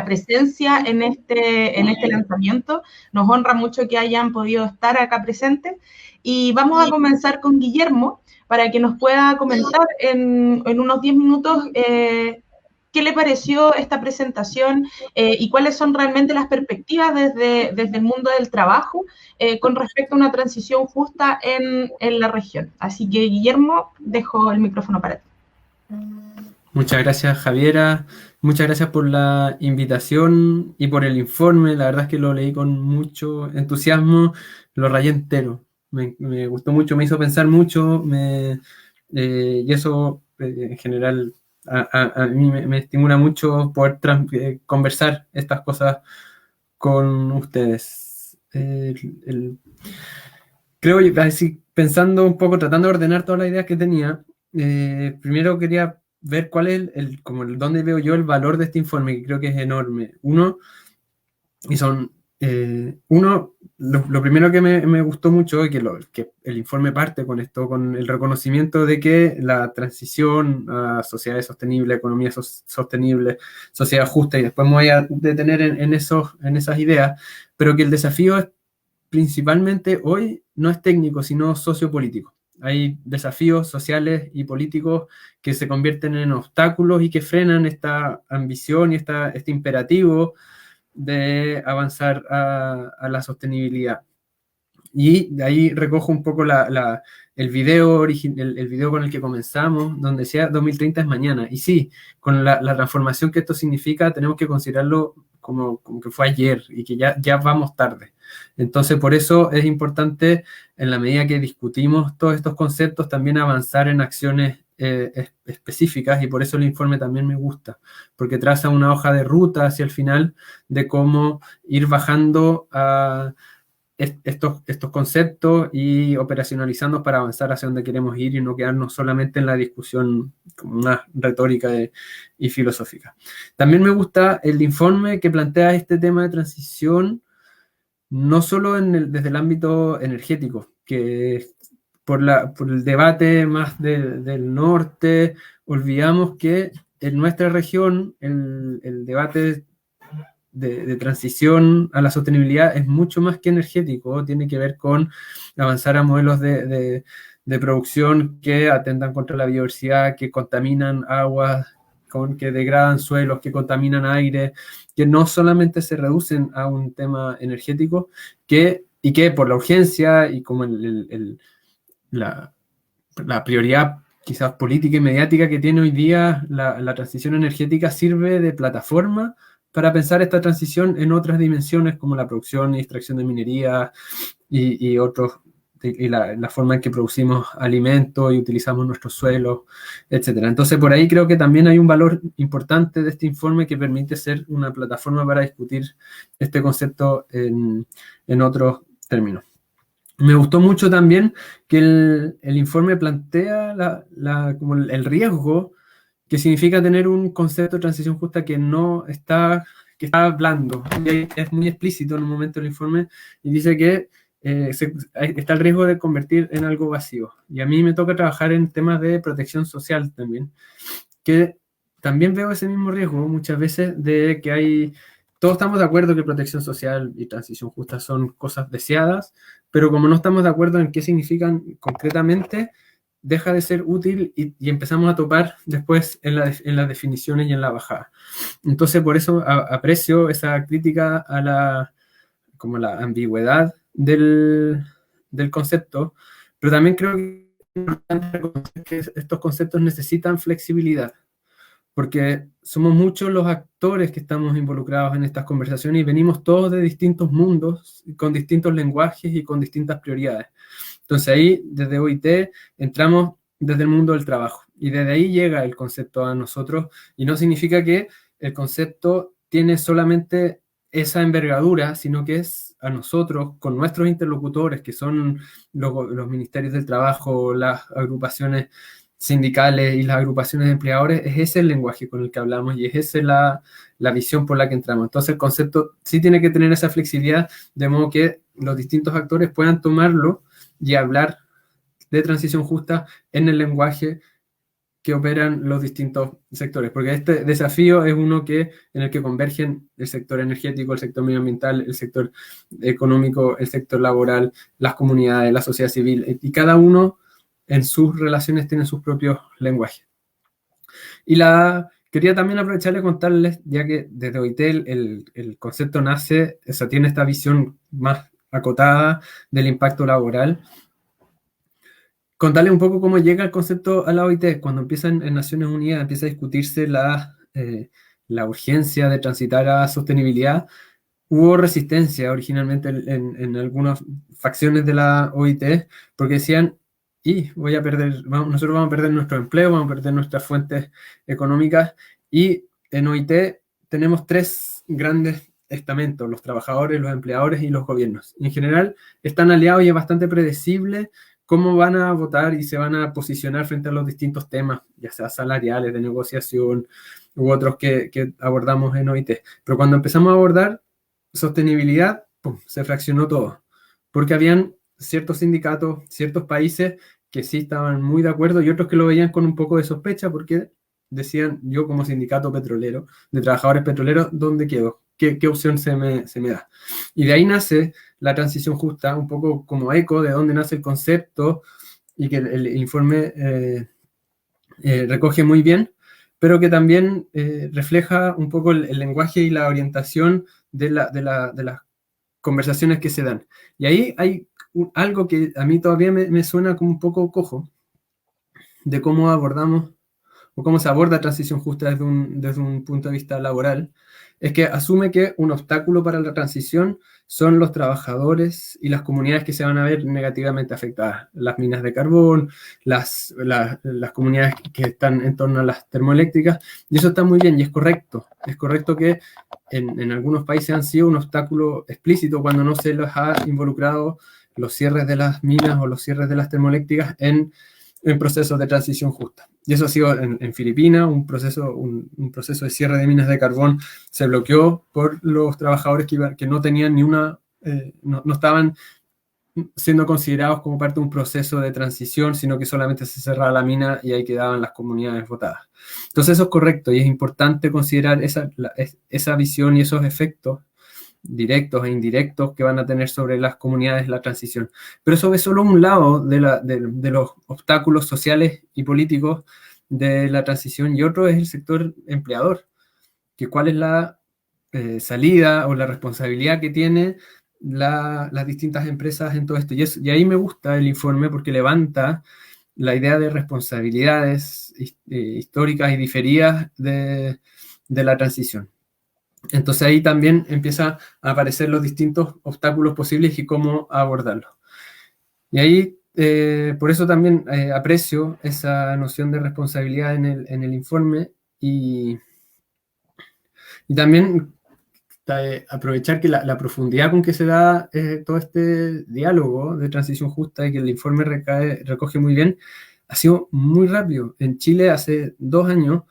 Speaker 12: presencia en este lanzamiento. Nos honra mucho que hayan podido estar acá presentes. Y vamos a comenzar con Guillermo, para que nos pueda comentar en unos 10 minutos qué le pareció esta presentación y cuáles son realmente las perspectivas desde el mundo del trabajo con respecto a una transición justa en la región. Así que, Guillermo, dejo el micrófono para ti.
Speaker 13: Muchas gracias, Javiera. Muchas gracias por la invitación y por el informe. La verdad es que lo leí con mucho entusiasmo, lo rayé entero. Me gustó mucho, me hizo pensar mucho y eso en general a mí me estimula mucho poder conversar estas cosas con ustedes. Creo, así pensando un poco, tratando de ordenar todas las ideas que tenía, primero quería ver cuál es dónde veo yo el valor de este informe, que creo que es enorme. Lo primero que me gustó mucho y que el informe parte con esto, con el reconocimiento de que la transición a sociedades sostenibles, economía sostenible, sociedad justa, y después me voy a detener en esas ideas, pero que el desafío es principalmente hoy no es técnico, sino sociopolítico. Hay desafíos sociales y políticos que se convierten en obstáculos y que frenan esta ambición y este imperativo de avanzar a la sostenibilidad. Y de ahí recojo un poco el video con el que comenzamos, donde decía 2030 es mañana. Y sí, con la transformación que esto significa, tenemos que considerarlo como que fue ayer y que ya vamos tarde. Entonces, por eso es importante, en la medida que discutimos todos estos conceptos, también avanzar en acciones específicas, y por eso el informe también me gusta, porque traza una hoja de ruta hacia el final de cómo ir bajando a estos conceptos y operacionalizando para avanzar hacia donde queremos ir y no quedarnos solamente en la discusión como una retórica y filosófica. También me gusta el informe que plantea este tema de transición, no solo desde el ámbito energético, que por el debate más del norte, olvidamos que en nuestra región el debate de transición a la sostenibilidad es mucho más que energético, tiene que ver con avanzar a modelos de producción que atentan contra la biodiversidad, que contaminan aguas, que degradan suelos, que contaminan aire, que no solamente se reducen a un tema energético, y que por la urgencia y como la prioridad quizás política y mediática que tiene hoy día la transición energética, sirve de plataforma para pensar esta transición en otras dimensiones como la producción y extracción de minería y la forma en que producimos alimentos y utilizamos nuestros suelos, etc. Entonces, por ahí creo que también hay un valor importante de este informe que permite ser una plataforma para discutir este concepto en otros términos. Me gustó mucho también que el informe plantea como el riesgo que significa tener un concepto de transición justa que está blando. Y es muy explícito en un momento del informe y dice que está el riesgo de convertir en algo vacío. Y a mí me toca trabajar en temas de protección social también, que también veo ese mismo riesgo muchas veces de que todos estamos de acuerdo que protección social y transición justa son cosas deseadas, pero como no estamos de acuerdo en qué significan concretamente, deja de ser útil y empezamos a topar después en las definiciones y en la bajada. Entonces, por eso aprecio esa crítica a la ambigüedad del concepto, pero también creo que es importante reconocer que estos conceptos necesitan flexibilidad, porque somos muchos los actores que estamos involucrados en estas conversaciones y venimos todos de distintos mundos, con distintos lenguajes y con distintas prioridades. Entonces ahí, desde OIT, entramos desde el mundo del trabajo y desde ahí llega el concepto a nosotros, y no significa que el concepto tiene solamente esa envergadura, sino que es a nosotros, con nuestros interlocutores, que son los ministerios del trabajo, las agrupaciones sindicales y las agrupaciones de empleadores, es ese el lenguaje con el que hablamos y es esa la visión por la que entramos. Entonces el concepto sí tiene que tener esa flexibilidad, de modo que los distintos actores puedan tomarlo y hablar de transición justa en el lenguaje que operan los distintos sectores, porque este desafío es uno en el que convergen el sector energético, el sector medioambiental, el sector económico, el sector laboral, las comunidades, la sociedad civil, y cada uno en sus relaciones tiene sus propios lenguajes. Y quería también aprovecharle a contarles, ya que desde OIT el concepto nace, o sea, tiene esta visión más acotada del impacto laboral, contarles un poco cómo llega el concepto a la OIT. Cuando empieza en Naciones Unidas, empieza a discutirse la urgencia de transitar a sostenibilidad, hubo resistencia originalmente en algunas facciones de la OIT, porque decían, nosotros vamos a perder nuestro empleo, vamos a perder nuestras fuentes económicas, y en OIT tenemos tres grandes estamentos: los trabajadores, los empleadores y los gobiernos. Y en general están aliados y es bastante predecible cómo van a votar y se van a posicionar frente a los distintos temas, ya sea salariales, de negociación u otros que abordamos en OIT. Pero cuando empezamos a abordar sostenibilidad, ¡pum!, se fraccionó todo, porque habían ciertos sindicatos, ciertos países que sí estaban muy de acuerdo y otros que lo veían con un poco de sospecha porque decían, yo como sindicato petrolero, de trabajadores petroleros, ¿dónde quedo? ¿Qué opción se me da? Y de ahí nace la transición justa, un poco como eco de dónde nace el concepto y que el informe recoge muy bien, pero que también refleja un poco el lenguaje y la orientación de las conversaciones que se dan. Y ahí hay algo que a mí todavía me suena como un poco cojo, de cómo abordamos o cómo se aborda transición justa desde un punto de vista laboral, es que asume que un obstáculo para la transición son los trabajadores y las comunidades que se van a ver negativamente afectadas. Las minas de carbón, las comunidades que están en torno a las termoeléctricas, y eso está muy bien y es correcto. Es correcto que en algunos países han sido un obstáculo explícito cuando no se los ha involucrado los cierres de las minas o los cierres de las termoeléctricas en procesos de transición justa. Y eso ha sido en Filipinas, un proceso de cierre de minas de carbón se bloqueó por los trabajadores que no tenían ni una, no estaban siendo considerados como parte de un proceso de transición, sino que solamente se cerraba la mina y ahí quedaban las comunidades votadas. Entonces eso es correcto y es importante considerar esa visión y esos efectos directos e indirectos que van a tener sobre las comunidades la transición. Pero eso es solo un lado de los obstáculos sociales y políticos de la transición y otro es el sector empleador, que cuál es la salida o la responsabilidad que tiene las distintas empresas en todo esto. Y ahí me gusta el informe porque levanta la idea de responsabilidades históricas y diferidas de la transición. Entonces ahí también empiezan a aparecer los distintos obstáculos posibles y cómo abordarlos. Y ahí, por eso también aprecio esa noción de responsabilidad en el informe y también aprovechar que la profundidad con que se da todo este diálogo de transición justa y que el informe recoge muy bien, ha sido muy rápido. En Chile hace 2 años,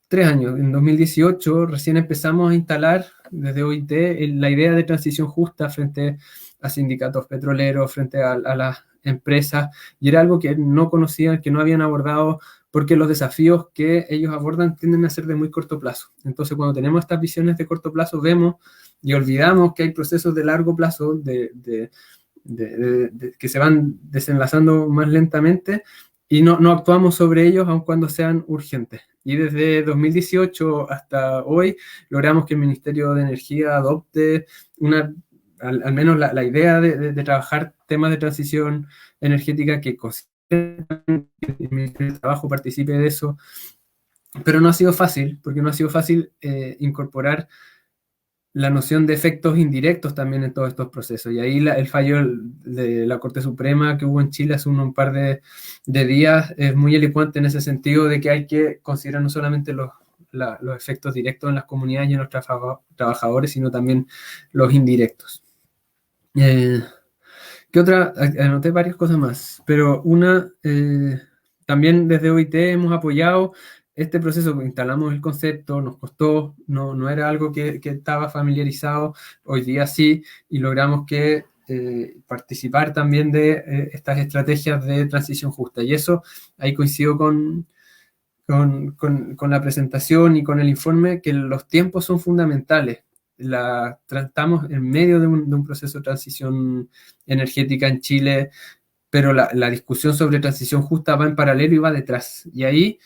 Speaker 13: 3 años, en 2018 recién empezamos a instalar desde OIT la idea de transición justa frente a sindicatos petroleros, frente a las empresas, y era algo que no conocían, que no habían abordado, porque los desafíos que ellos abordan tienden a ser de muy corto plazo. Entonces, cuando tenemos estas visiones de corto plazo, vemos y olvidamos que hay procesos de largo plazo que se van desenlazando más lentamente y no actuamos sobre ellos aun cuando sean urgentes. Y desde 2018 hasta hoy logramos que el Ministerio de Energía adopte al menos la idea de trabajar temas de transición energética que el Ministerio de Trabajo participe de eso, pero no ha sido fácil, porque no ha sido fácil incorporar la noción de efectos indirectos también en todos estos procesos. Y ahí el fallo de la Corte Suprema que hubo en Chile hace un par de días es muy elocuente en ese sentido de que hay que considerar no solamente los efectos directos en las comunidades y en los trabajadores, sino también los indirectos. ¿Qué otra? Anoté varias cosas más, pero también desde OIT hemos apoyado este proceso, instalamos el concepto, nos costó, no era algo que estaba familiarizado, hoy día sí, y logramos participar también de estas estrategias de transición justa. Y eso, ahí coincido con la presentación y con el informe, que los tiempos son fundamentales. Estamos en medio de un proceso de transición energética en Chile, pero la discusión sobre transición justa va en paralelo y va detrás. Y ahí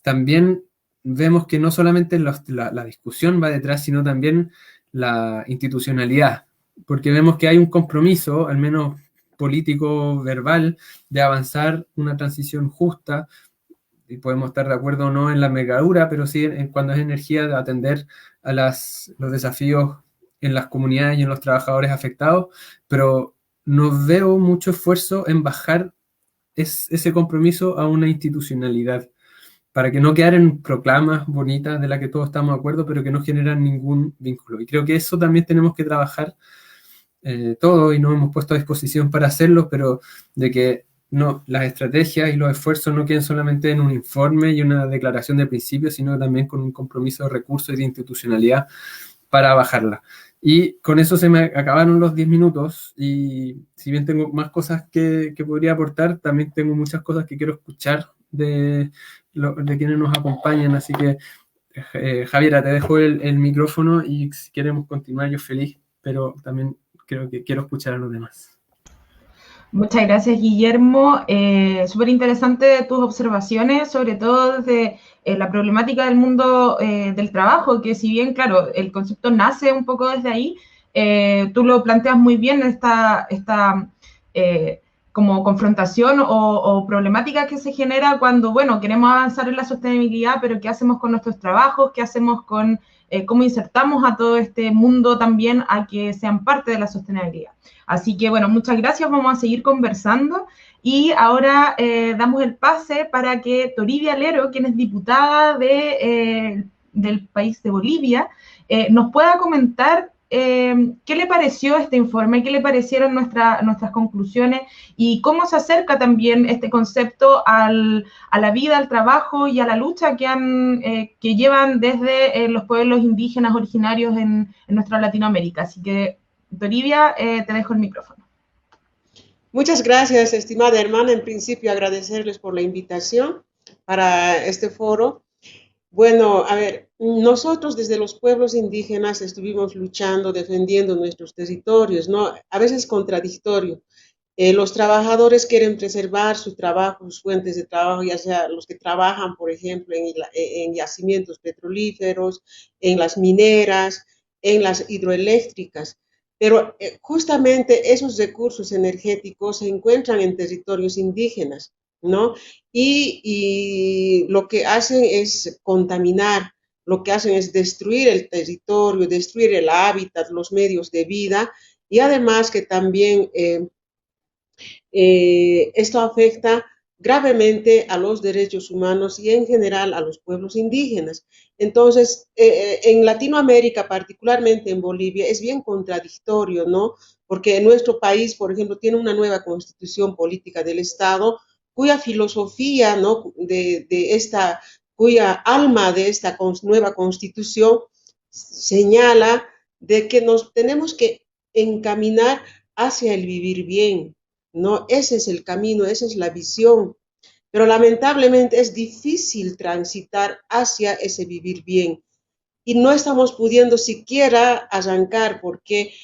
Speaker 13: también vemos que no solamente la discusión va detrás, sino también la institucionalidad, porque vemos que hay un compromiso, al menos político, verbal, de avanzar una transición justa, y podemos estar de acuerdo o no en la envergadura, pero sí cuando es energía, de atender a los desafíos en las comunidades y en los trabajadores afectados, pero no veo mucho esfuerzo en bajar ese compromiso a una institucionalidad, para que no quedaran proclamas bonitas de las que todos estamos de acuerdo, pero que no generan ningún vínculo. Y creo que eso también tenemos que trabajar todo, y nos hemos puesto a disposición para hacerlo, pero de que no, las estrategias y los esfuerzos no queden solamente en un informe y una declaración de principios, sino también con un compromiso de recursos y de institucionalidad para bajarla. Y con eso se me acabaron los 10 minutos y si bien tengo más cosas que podría aportar, también tengo muchas cosas que quiero escuchar de quienes nos acompañan, así que Javiera, te dejo el micrófono y si queremos continuar yo feliz, pero también creo que quiero escuchar a los demás.
Speaker 12: Muchas gracias, Guillermo. Súper interesante tus observaciones, sobre todo desde la problemática del mundo del trabajo, que si bien, claro, el concepto nace un poco desde ahí, tú lo planteas muy bien, esta como confrontación o problemática que se genera cuando, bueno, queremos avanzar en la sostenibilidad, pero ¿qué hacemos con nuestros trabajos? ¿Qué hacemos con cómo insertamos a todo este mundo también a que sean parte de la sostenibilidad? Así que, bueno, muchas gracias, vamos a seguir conversando y ahora damos el pase para que Toribia Lero, quien es diputada del país de Bolivia, nos pueda comentar qué le pareció este informe, qué le parecieron nuestras conclusiones y cómo se acerca también este concepto a la vida, al trabajo y a la lucha que llevan desde los pueblos indígenas originarios en nuestra Latinoamérica. Así que, Toribia, te dejo el micrófono.
Speaker 14: Muchas gracias, estimada hermana. En principio, agradecerles por la invitación para este foro. Bueno, a ver, nosotros desde los pueblos indígenas estuvimos luchando, defendiendo nuestros territorios, ¿no? A veces contradictorio. Los trabajadores quieren preservar su trabajo, sus fuentes de trabajo, ya sea los que trabajan, por ejemplo, en yacimientos petrolíferos, en las mineras, en las hidroeléctricas. Pero justamente esos recursos energéticos se encuentran en territorios indígenas, ¿no? Y lo que hacen es contaminar, lo que hacen es destruir el territorio, destruir el hábitat, los medios de vida, y además que también esto afecta gravemente a los derechos humanos y en general a los pueblos indígenas. Entonces, en Latinoamérica, particularmente en Bolivia, es bien contradictorio, ¿no? Porque nuestro país, por ejemplo, tiene una nueva constitución política del Estado, cuya filosofía, ¿no? Cuya alma de esta nueva constitución señala de que nos tenemos que encaminar hacia el vivir bien, ¿no? Ese es el camino, esa es la visión, pero lamentablemente es difícil transitar hacia ese vivir bien y no estamos pudiendo siquiera arrancar porque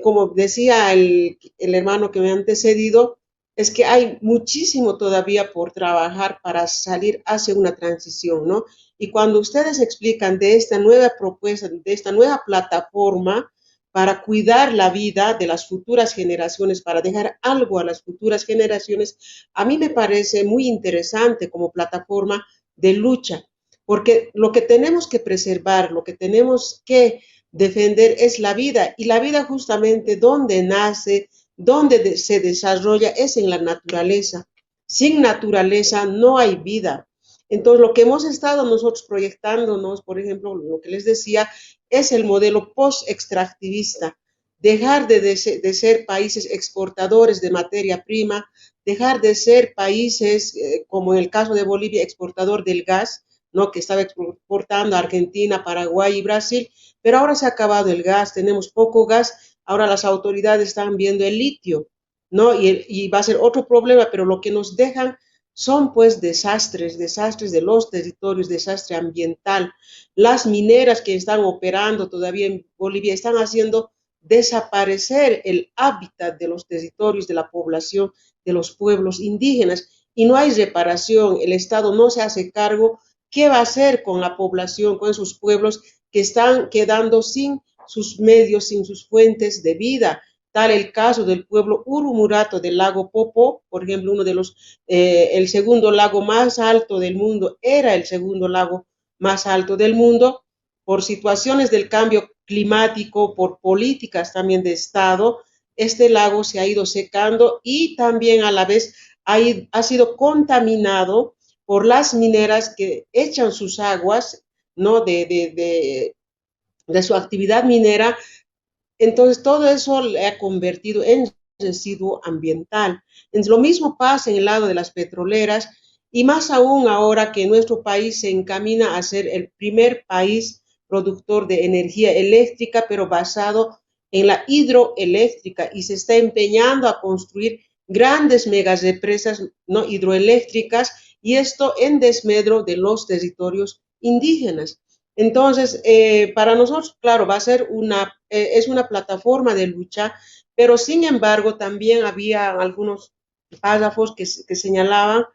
Speaker 14: como decía el hermano que me ha antecedido, es que hay muchísimo todavía por trabajar para salir hacia una transición, ¿no? Y cuando ustedes explican de esta nueva propuesta, de esta nueva plataforma, para cuidar la vida de las futuras generaciones, para dejar algo a las futuras generaciones, a mí me parece muy interesante como plataforma de lucha, porque lo que tenemos que preservar, lo que tenemos que defender es la vida, y la vida justamente donde nace, donde se desarrolla es en la naturaleza. Sin naturaleza no hay vida. Entonces, lo que hemos estado nosotros proyectándonos, por ejemplo, lo que les decía, es el modelo post-extractivista, dejar de ser países exportadores de materia prima, dejar de ser países, como en el caso de Bolivia, exportador del gas, ¿no? Que estaba exportando a Argentina, Paraguay y Brasil, pero ahora se ha acabado el gas, tenemos poco gas, ahora las autoridades están viendo el litio, ¿no? Y va a ser otro problema, pero lo que nos dejan son pues desastres de los territorios, desastre ambiental. Las mineras que están operando todavía en Bolivia están haciendo desaparecer el hábitat de los territorios, de la población, de los pueblos indígenas, y no hay reparación, el Estado no se hace cargo. ¿Qué va a hacer con la población, con esos pueblos que están quedando sin sus medios, sin sus fuentes de vida? Tal el caso del pueblo Urumurato del lago Popo, por ejemplo, uno de el segundo lago más alto del mundo, era el segundo lago más alto del mundo. Por situaciones del cambio climático, por políticas también de Estado, este lago se ha ido secando y también a la vez ha sido contaminado por las mineras que echan sus aguas, ¿no? de su actividad minera. Entonces, todo eso le ha convertido en residuo ambiental. Entonces, lo mismo pasa en el lado de las petroleras y más aún ahora que nuestro país se encamina a ser el primer país productor de energía eléctrica, pero basado en la hidroeléctrica y se está empeñando a construir grandes megarepresas no hidroeléctricas y esto en desmedro de los territorios indígenas. Entonces, para nosotros, claro, va a ser es una plataforma de lucha, pero sin embargo también había algunos párrafos que señalaban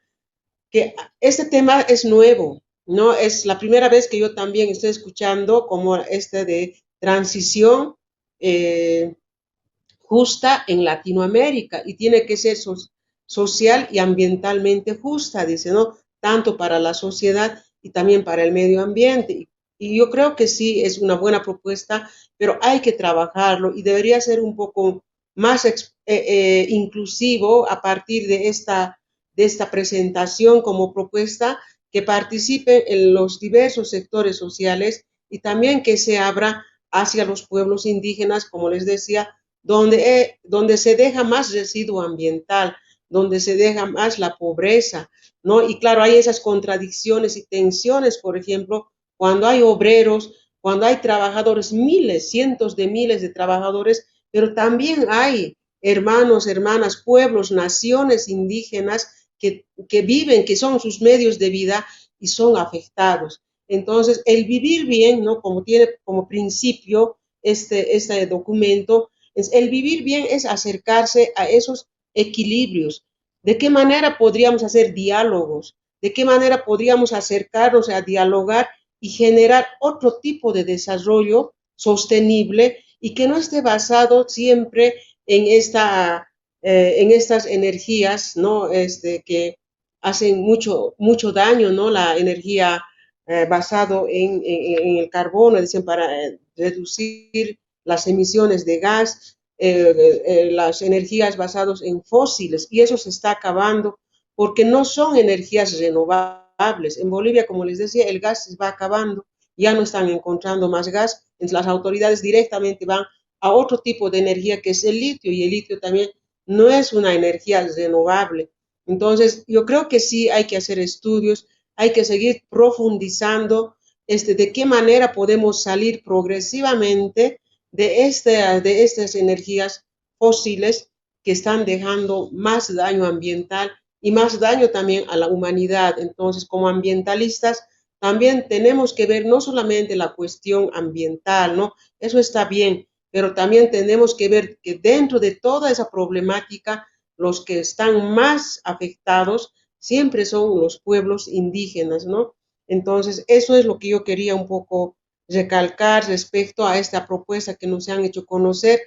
Speaker 14: que este tema es nuevo, ¿no? Es la primera vez que yo también estoy escuchando como este de transición justa en Latinoamérica y tiene que ser social y ambientalmente justa, dice, ¿no? Tanto para la sociedad y también para el medio ambiente. Y yo creo que sí es una buena propuesta, pero hay que trabajarlo y debería ser un poco más inclusivo a partir de esta presentación como propuesta, que participen en los diversos sectores sociales y también que se abra hacia los pueblos indígenas, como les decía, donde se deja más residuo ambiental, donde se deja más la pobreza, ¿no? Y claro, hay esas contradicciones y tensiones, por ejemplo, cuando hay obreros, cuando hay trabajadores, miles, cientos de miles de trabajadores, pero también hay hermanos, hermanas, pueblos, naciones indígenas que viven, que son sus medios de vida y son afectados. Entonces, el vivir bien, ¿no? Como tiene como principio este documento, el vivir bien es acercarse a esos equilibrios. ¿De qué manera podríamos hacer diálogos? ¿De qué manera podríamos acercarnos a dialogar y generar otro tipo de desarrollo sostenible y que no esté basado siempre en estas energías, ¿no? Que hacen mucho daño, ¿no? La energía basado en el carbono, dicen, para reducir las emisiones de gas, las energías basadas en fósiles, y eso se está acabando porque no son energías renovables. En Bolivia, como les decía, el gas se va acabando, ya no están encontrando más gas, entonces las autoridades directamente van a otro tipo de energía que es el litio, y el litio también no es una energía renovable. Entonces, yo creo que sí hay que hacer estudios, hay que seguir profundizando de qué manera podemos salir progresivamente de estas energías fósiles que están dejando más daño ambiental y más daño también a la humanidad. Entonces, como ambientalistas, también tenemos que ver no solamente la cuestión ambiental, ¿no? Eso está bien, pero también tenemos que ver que dentro de toda esa problemática, los que están más afectados siempre son los pueblos indígenas, ¿no? Entonces, eso es lo que yo quería un poco recalcar respecto a esta propuesta que nos han hecho conocer.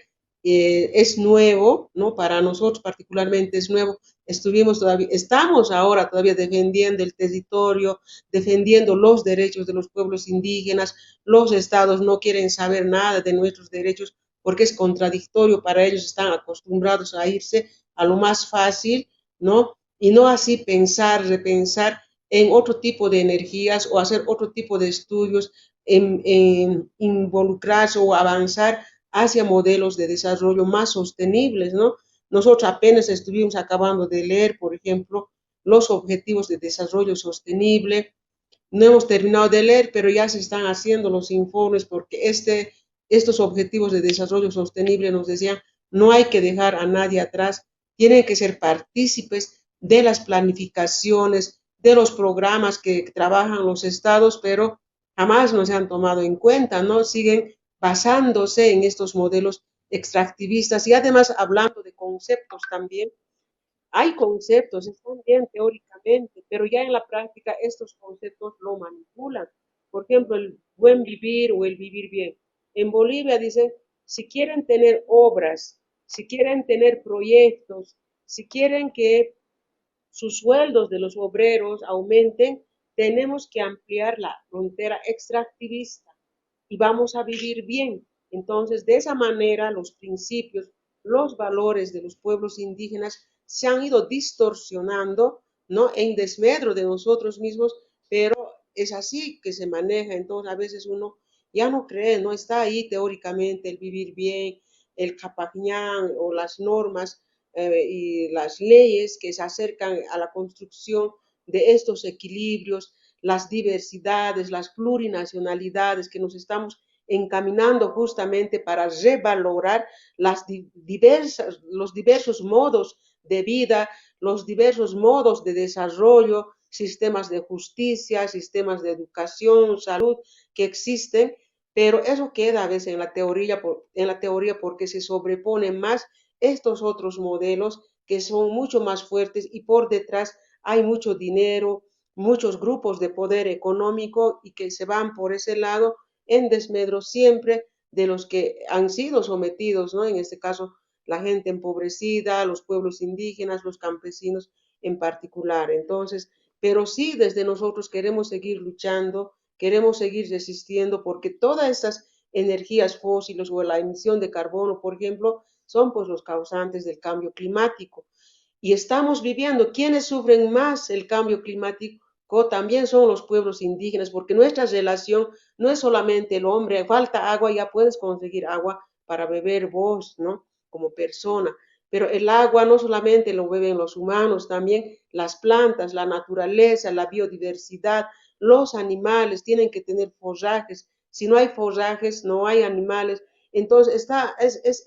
Speaker 14: Es nuevo, ¿no? Para nosotros particularmente es nuevo. Estamos ahora todavía defendiendo el territorio, defendiendo los derechos de los pueblos indígenas. Los estados no quieren saber nada de nuestros derechos porque es contradictorio para ellos, están acostumbrados a irse a lo más fácil, ¿no? Y no así repensar en otro tipo de energías o hacer otro tipo de estudios, en involucrarse o avanzar hacia modelos de desarrollo más sostenibles, ¿no? Nosotros apenas estuvimos acabando de leer, por ejemplo, los Objetivos de Desarrollo Sostenible. No hemos terminado de leer, pero ya se están haciendo los informes porque estos Objetivos de Desarrollo Sostenible nos decían, no hay que dejar a nadie atrás, tienen que ser partícipes de las planificaciones, de los programas que trabajan los estados, pero jamás no se han tomado en cuenta, ¿no? Siguen basándose en estos modelos extractivistas y además hablando de conceptos también. Hay conceptos, están bien teóricamente, pero ya en la práctica estos conceptos lo manipulan. Por ejemplo, el buen vivir o el vivir bien. En Bolivia dicen, si quieren tener obras, si quieren tener proyectos, si quieren que sus sueldos de los obreros aumenten, tenemos que ampliar la frontera extractivista y vamos a vivir bien. Entonces, de esa manera, los principios, los valores de los pueblos indígenas se han ido distorsionando, ¿no? En desmedro de nosotros mismos, pero es así que se maneja. Entonces, a veces uno ya no cree, no está ahí teóricamente el vivir bien, el Capajñán o las normas, y las leyes que se acercan a la construcción de estos equilibrios, las diversidades, las plurinacionalidades que nos estamos encaminando justamente para revalorar los diversos modos de vida, los diversos modos de desarrollo, sistemas de justicia, sistemas de educación, salud que existen, pero eso queda a veces en la teoría porque se sobreponen más estos otros modelos que son mucho más fuertes y por detrás hay mucho dinero, muchos grupos de poder económico y que se van por ese lado en desmedro siempre de los que han sido sometidos, ¿no? En este caso, la gente empobrecida, los pueblos indígenas, los campesinos en particular. Entonces, pero sí desde nosotros queremos seguir luchando, queremos seguir resistiendo, porque todas estas energías fósiles o la emisión de carbono, por ejemplo, son pues los causantes del cambio climático. Y estamos viviendo, ¿quiénes sufren más el cambio climático? También son los pueblos indígenas, porque nuestra relación no es solamente el hombre, falta agua, ya puedes conseguir agua para beber vos, ¿no? Como persona, pero el agua no solamente lo beben los humanos, también las plantas, la naturaleza, la biodiversidad, los animales tienen que tener forrajes, si no hay forrajes no hay animales, entonces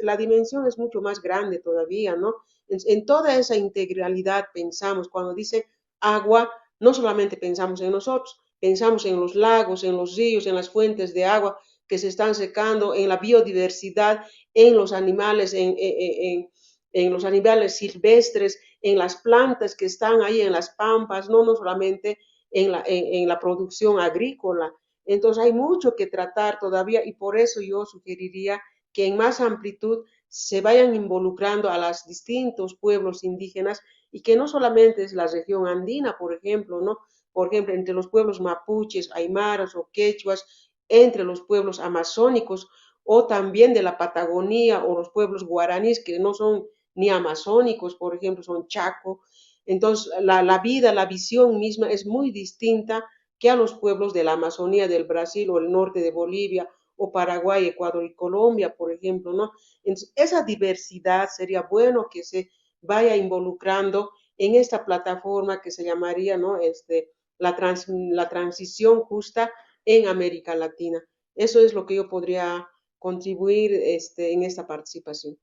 Speaker 14: la dimensión es mucho más grande todavía, ¿no? En toda esa integralidad pensamos, cuando dice agua, no solamente pensamos en nosotros, pensamos en los lagos, en los ríos, en las fuentes de agua que se están secando, en la biodiversidad, en los animales, en los animales silvestres, en las plantas que están ahí en las pampas, no solamente en la producción agrícola. Entonces hay mucho que tratar todavía y por eso yo sugeriría que en más amplitud se vayan involucrando a los distintos pueblos indígenas y que no solamente es la región andina, por ejemplo, ¿no? Por ejemplo, entre los pueblos mapuches, aymaras o quechuas, entre los pueblos amazónicos o también de la Patagonía o los pueblos guaraníes que no son ni amazónicos, por ejemplo, son chaco. Entonces, la vida, la visión misma es muy distinta que a los pueblos de la Amazonía del Brasil o el norte de Bolivia o Paraguay, Ecuador y Colombia, por ejemplo, ¿no? Entonces, esa diversidad sería bueno que se vaya involucrando en esta plataforma que se llamaría, ¿no? La transición justa en América Latina. Eso es lo que yo podría contribuir en esta participación.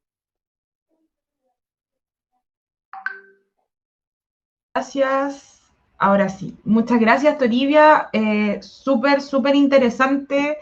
Speaker 12: Gracias. Ahora sí. Muchas gracias, Toribia. Súper interesante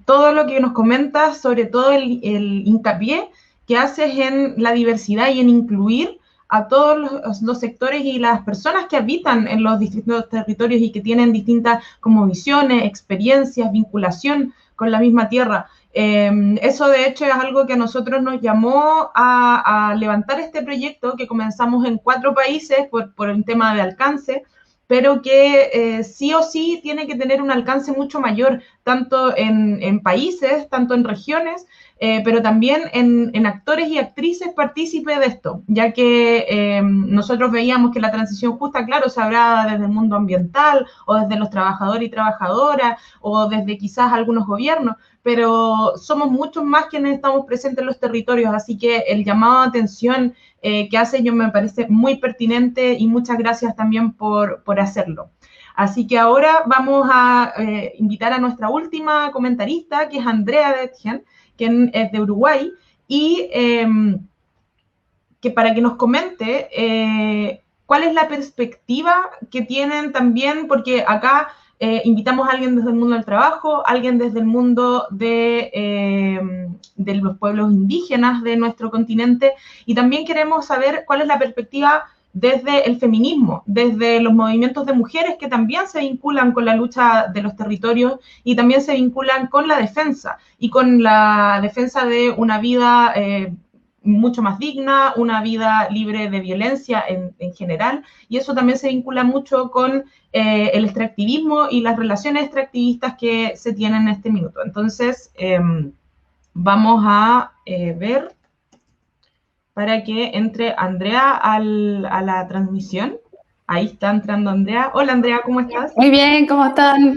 Speaker 12: todo lo que nos comentas, sobre todo el hincapié que haces en la diversidad y en incluir a todos los sectores y las personas que habitan en los distintos territorios y que tienen distintas como visiones, experiencias, vinculación con la misma tierra. Eso de hecho es algo que a nosotros nos llamó a levantar este proyecto que comenzamos en 4 países por un tema de alcance, pero que sí o sí tiene que tener un alcance mucho mayor, tanto en países, tanto en regiones, pero también en actores y actrices partícipes de esto, ya que nosotros veíamos que la transición justa, claro, se habrá desde el mundo ambiental, o desde los trabajadores y trabajadoras, o desde quizás algunos gobiernos, pero somos muchos más quienes estamos presentes en los territorios, así que el llamado de atención que hace yo me parece muy pertinente y muchas gracias también por hacerlo. Así que ahora vamos a invitar a nuestra última comentarista, que es Andrea Detjen, que es de Uruguay, y que para que nos comente cuál es la perspectiva que tienen también, porque acá invitamos a alguien desde el mundo del trabajo, alguien desde el mundo de los pueblos indígenas de nuestro continente, y también queremos saber cuál es la perspectiva desde el feminismo, desde los movimientos de mujeres que también se vinculan con la lucha de los territorios y también se vinculan con la defensa y con la defensa de una vida mucho más digna, una vida libre de violencia en general, y eso también se vincula mucho con el extractivismo y las relaciones extractivistas que se tienen en este minuto. Entonces, vamos a ver para que entre Andrea a la transmisión. Ahí está entrando Andrea. Hola Andrea, ¿cómo estás?
Speaker 15: Muy bien, ¿cómo están?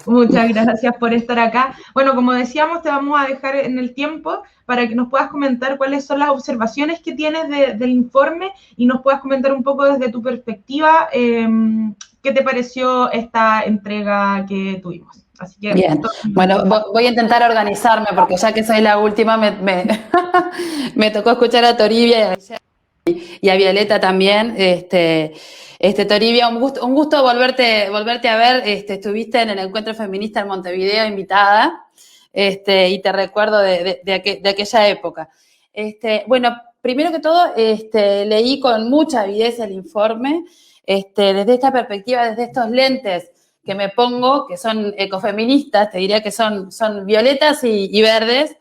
Speaker 12: Muchas gracias por estar acá. Bueno, como decíamos, te vamos a dejar en el tiempo para que nos puedas comentar cuáles son las observaciones que tienes del informe y nos puedas comentar un poco desde tu perspectiva qué te pareció esta entrega que tuvimos. Así que,
Speaker 15: bien, bueno, voy a intentar organizarme porque ya que soy la última me tocó escuchar a Toribia y a Violeta también. Toribia, un gusto volverte a ver. Estuviste en el Encuentro Feminista en Montevideo invitada, y te recuerdo de aquella época. Bueno, primero que todo, leí con mucha avidez el informe, desde esta perspectiva, desde estos lentes que me pongo, que son ecofeministas, te diría que son violetas y verdes.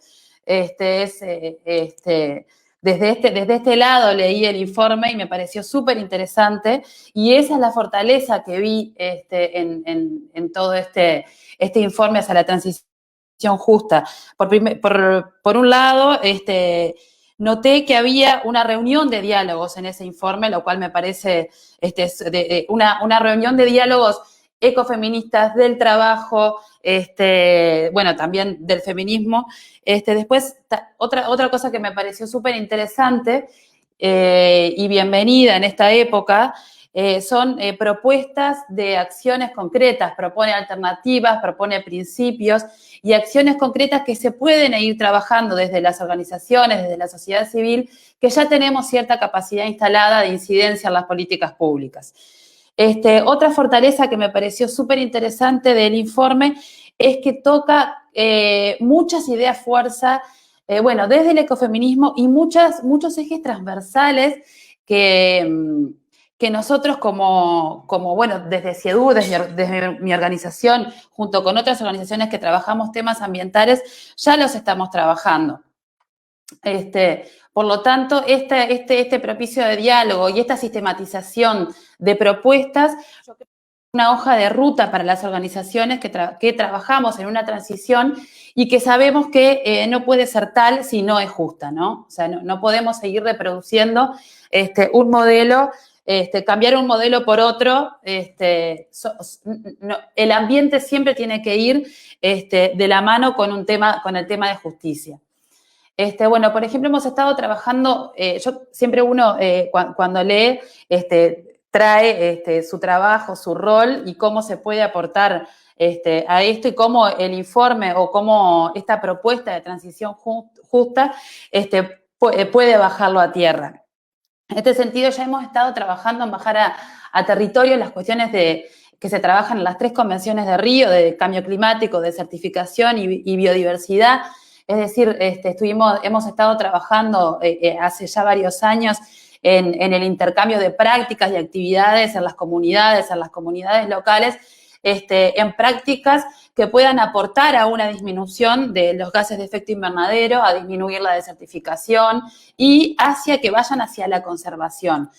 Speaker 15: Desde este lado leí el informe y me pareció súper interesante, y esa es la fortaleza que vi en todo este informe hacia la transición justa. Por un lado, noté que había una reunión de diálogos en ese informe, lo cual me parece una reunión de diálogos ecofeministas, del trabajo, bueno, también del feminismo. Después, otra cosa que me pareció súper interesante y bienvenida en esta época son propuestas de acciones concretas, propone alternativas, propone principios y acciones concretas que se pueden ir trabajando desde las organizaciones, desde la sociedad civil, que ya tenemos cierta capacidad instalada de incidencia en las políticas públicas. Otra fortaleza que me pareció súper interesante del informe es que toca muchas ideas fuerza, bueno, desde el ecofeminismo y muchos ejes transversales que nosotros como bueno, desde CIEDU, desde mi organización, junto con otras organizaciones que trabajamos temas ambientales, ya los estamos trabajando. Por lo tanto, este propicio de diálogo y esta sistematización de propuestas, yo creo que es una hoja de ruta para las organizaciones que trabajamos en una transición y que sabemos que no puede ser tal si no es justa, ¿no? O sea, no podemos seguir reproduciendo un modelo, cambiar un modelo por otro. El ambiente siempre tiene que ir de la mano con el tema de justicia. Bueno, por ejemplo, hemos estado trabajando, siempre uno cuando lee, trae su trabajo, su rol y cómo se puede aportar a esto y cómo el informe o cómo esta propuesta de transición justa puede bajarlo a tierra. En este sentido, ya hemos estado trabajando en bajar a territorio las cuestiones que se trabajan en las 3 convenciones de Río, de cambio climático, de certificación y biodiversidad. Es decir, hemos estado trabajando hace ya varios años en el intercambio de prácticas y actividades en las comunidades locales, en prácticas que puedan aportar a una disminución de los gases de efecto invernadero, a disminuir la desertificación y hacia que vayan hacia la conservación.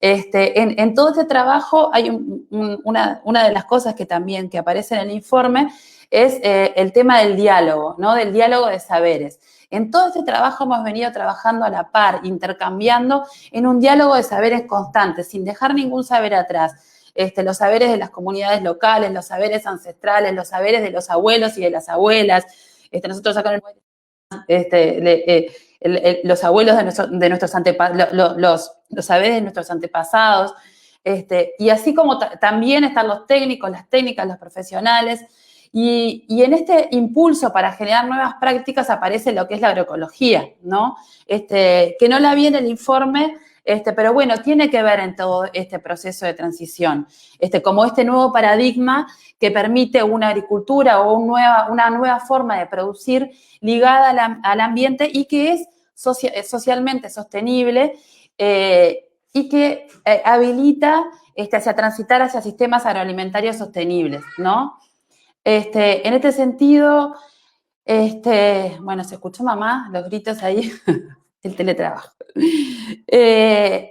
Speaker 15: En todo este trabajo hay una de las cosas que también que aparece en el informe es el tema del diálogo, ¿no? Del diálogo de saberes. En todo este trabajo hemos venido trabajando a la par, intercambiando en un diálogo de saberes constante, sin dejar ningún saber atrás. Los saberes de las comunidades locales, los saberes ancestrales, los saberes de los abuelos y de las abuelas. Nosotros acá en los abuelos de nuestros antepasados, los saberes de nuestros antepasados. Y así como también están los técnicos, las técnicas, los profesionales. Y en este impulso para generar nuevas prácticas aparece lo que es la agroecología, ¿no? Que no la vi en el informe, pero bueno, tiene que ver en todo este proceso de transición, como este nuevo paradigma que permite una agricultura o una nueva forma de producir ligada al ambiente y que es socialmente sostenible y que habilita hacia transitar hacia sistemas agroalimentarios sostenibles, ¿no? En este sentido, bueno, ¿se escuchó mamá? Los gritos ahí, el teletrabajo.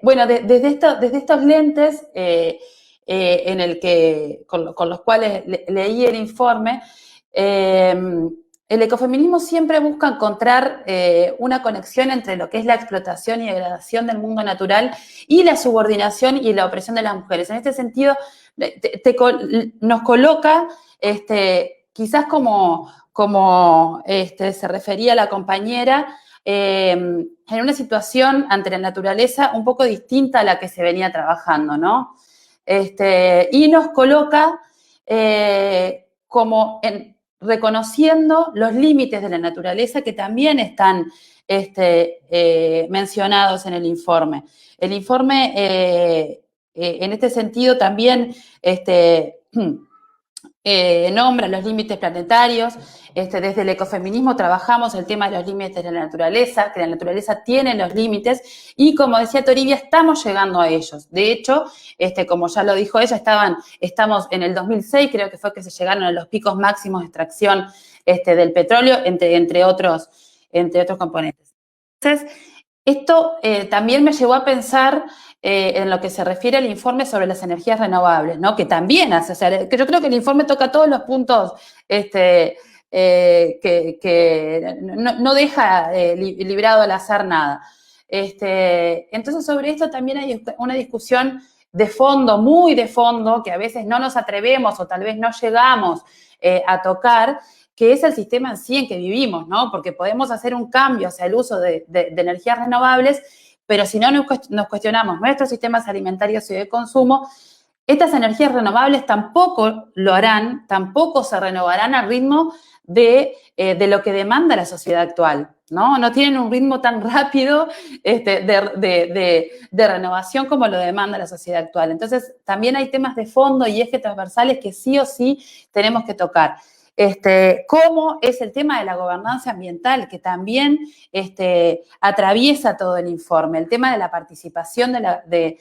Speaker 15: Bueno, desde estos lentes con los cuales leí el informe, el ecofeminismo siempre busca encontrar una conexión entre lo que es la explotación y degradación del mundo natural y la subordinación y la opresión de las mujeres. En este sentido, nos coloca, quizás como se refería la compañera, en una situación ante la naturaleza un poco distinta a la que se venía trabajando, ¿no? Y nos coloca como reconociendo los límites de la naturaleza que también están mencionados en el informe. El informe, en este sentido, también nombra los límites planetarios. Desde el ecofeminismo trabajamos el tema de los límites de la naturaleza, que la naturaleza tiene los límites, y como decía Toribia, estamos llegando a ellos. De hecho, como ya lo dijo ella, estamos en el 2006, creo que fue que se llegaron a los picos máximos de extracción del petróleo, entre otros componentes. Entonces, esto también me llevó a pensar en lo que se refiere al informe sobre las energías renovables, ¿no? Que también hace, o sea, que yo creo que el informe toca todos los puntos que no deja librado al azar nada. Entonces, sobre esto también hay una discusión de fondo, muy de fondo, que a veces no nos atrevemos o tal vez no llegamos a tocar, que es el sistema en sí en que vivimos, ¿no? Porque podemos hacer un cambio hacia el uso de energías renovables, pero si no nos cuestionamos nuestros sistemas alimentarios y de consumo, estas energías renovables tampoco lo harán, tampoco se renovarán al ritmo de lo que demanda la sociedad actual, ¿no? No tienen un ritmo tan rápido de renovación como lo demanda la sociedad actual. Entonces, también hay temas de fondo y ejes transversales que sí o sí tenemos que tocar. Cómo es el tema de la gobernanza ambiental, que también atraviesa todo el informe, el tema de la participación, de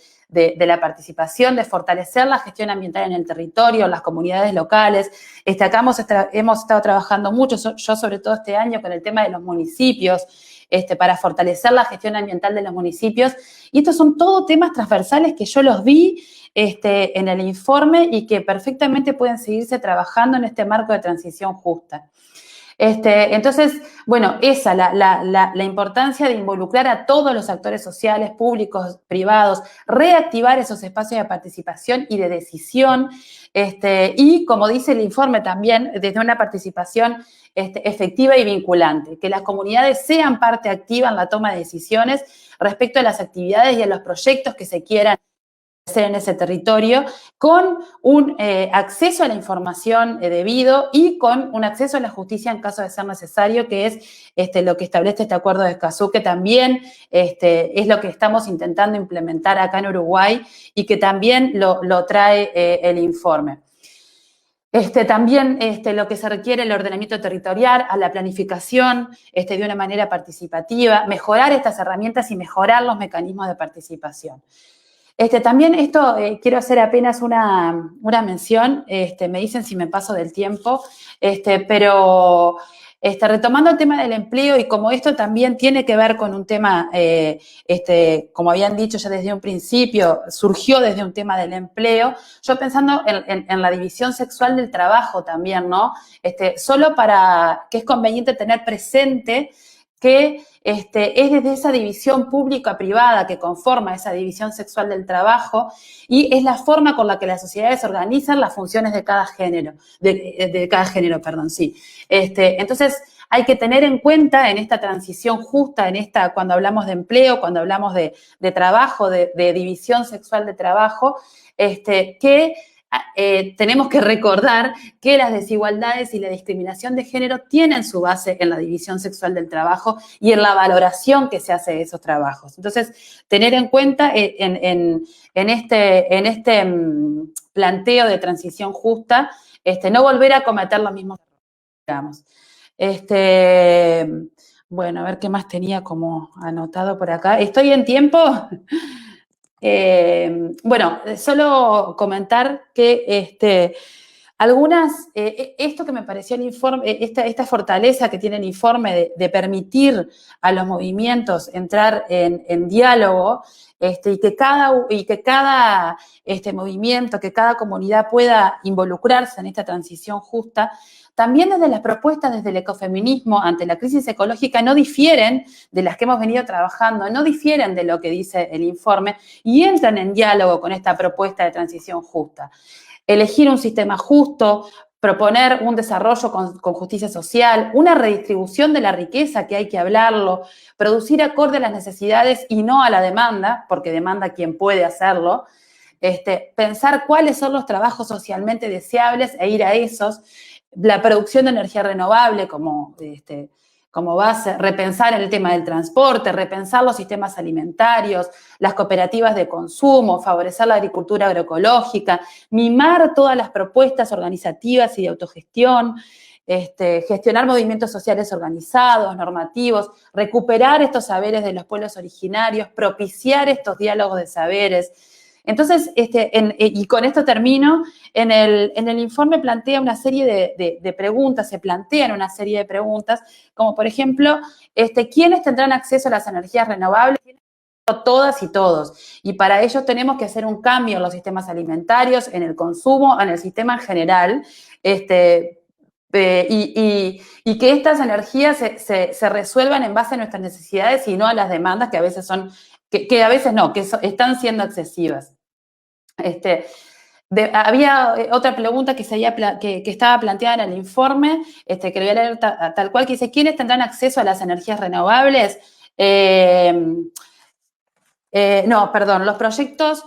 Speaker 15: fortalecer la gestión ambiental en el territorio, en las comunidades locales. Acá hemos estado trabajando mucho, yo sobre todo este año, con el tema de los municipios, para fortalecer la gestión ambiental de los municipios. Y estos son todos temas transversales que yo los vi en el informe y que perfectamente pueden seguirse trabajando en este marco de transición justa. Entonces, bueno, esa, la importancia de involucrar a todos los actores sociales, públicos, privados, reactivar esos espacios de participación y de decisión, y como dice el informe también, desde una participación efectiva y vinculante, que las comunidades sean parte activa en la toma de decisiones respecto a las actividades y a los proyectos que se quieran hacer en ese territorio, con un acceso a la información debido y con un acceso a la justicia en caso de ser necesario, que es lo que establece este acuerdo de Escazú, que también es lo que estamos intentando implementar acá en Uruguay y que también lo trae el informe. También lo que se requiere el ordenamiento territorial, a la planificación de una manera participativa, mejorar estas herramientas y mejorar los mecanismos de participación. También esto, quiero hacer apenas una mención, me dicen si me paso del tiempo, pero retomando el tema del empleo, y como esto también tiene que ver con un tema, como habían dicho ya desde un principio, surgió desde un tema del empleo, yo pensando en la división sexual del trabajo también, ¿no? Solo para que es conveniente tener presente que es desde esa división pública-privada que conforma esa división sexual del trabajo y es la forma con la que las sociedades organizan las funciones de cada género, Entonces, hay que tener en cuenta en esta transición justa, cuando hablamos de empleo, cuando hablamos de trabajo, de división sexual de trabajo, que tenemos que recordar que las desigualdades y la discriminación de género tienen su base en la división sexual del trabajo y en la valoración que se hace de esos trabajos. Entonces, tener en cuenta en este planteo de transición justa, no volver a cometer los mismos errores, digamos. Bueno, a ver qué más tenía como anotado por acá. ¿Estoy en tiempo? Bueno, solo comentar que esto que me pareció el informe, esta fortaleza que tiene el informe de permitir a los movimientos entrar en diálogo, y que cada movimiento, que cada comunidad pueda involucrarse en esta transición justa, también desde las propuestas, desde el ecofeminismo ante la crisis ecológica, no difieren de las que hemos venido trabajando, no difieren de lo que dice el informe y entran en diálogo con esta propuesta de transición justa. Elegir un sistema justo, proponer un desarrollo con justicia social, una redistribución de la riqueza, que hay que hablarlo, producir acorde a las necesidades y no a la demanda, porque demanda quien puede hacerlo, pensar cuáles son los trabajos socialmente deseables e ir a esos, la producción de energía renovable como base, repensar el tema del transporte, repensar los sistemas alimentarios, las cooperativas de consumo, favorecer la agricultura agroecológica, mimar todas las propuestas organizativas y de autogestión, gestionar movimientos sociales organizados, normativos, recuperar estos saberes de los pueblos originarios, propiciar estos diálogos de saberes. Entonces, y con esto termino, en el informe plantea una serie de preguntas, se plantean una serie de preguntas, como por ejemplo, ¿quiénes tendrán acceso a las energías renovables? Todas y todos. Y para ello tenemos que hacer un cambio en los sistemas alimentarios, en el consumo, en el sistema en general, y que estas energías se resuelvan en base a nuestras necesidades y no a las demandas que a veces son, que a veces no, están siendo excesivas. Había otra pregunta que estaba planteada en el informe, que le voy a leer tal cual, que dice, ¿quiénes tendrán acceso a las energías renovables? Los proyectos,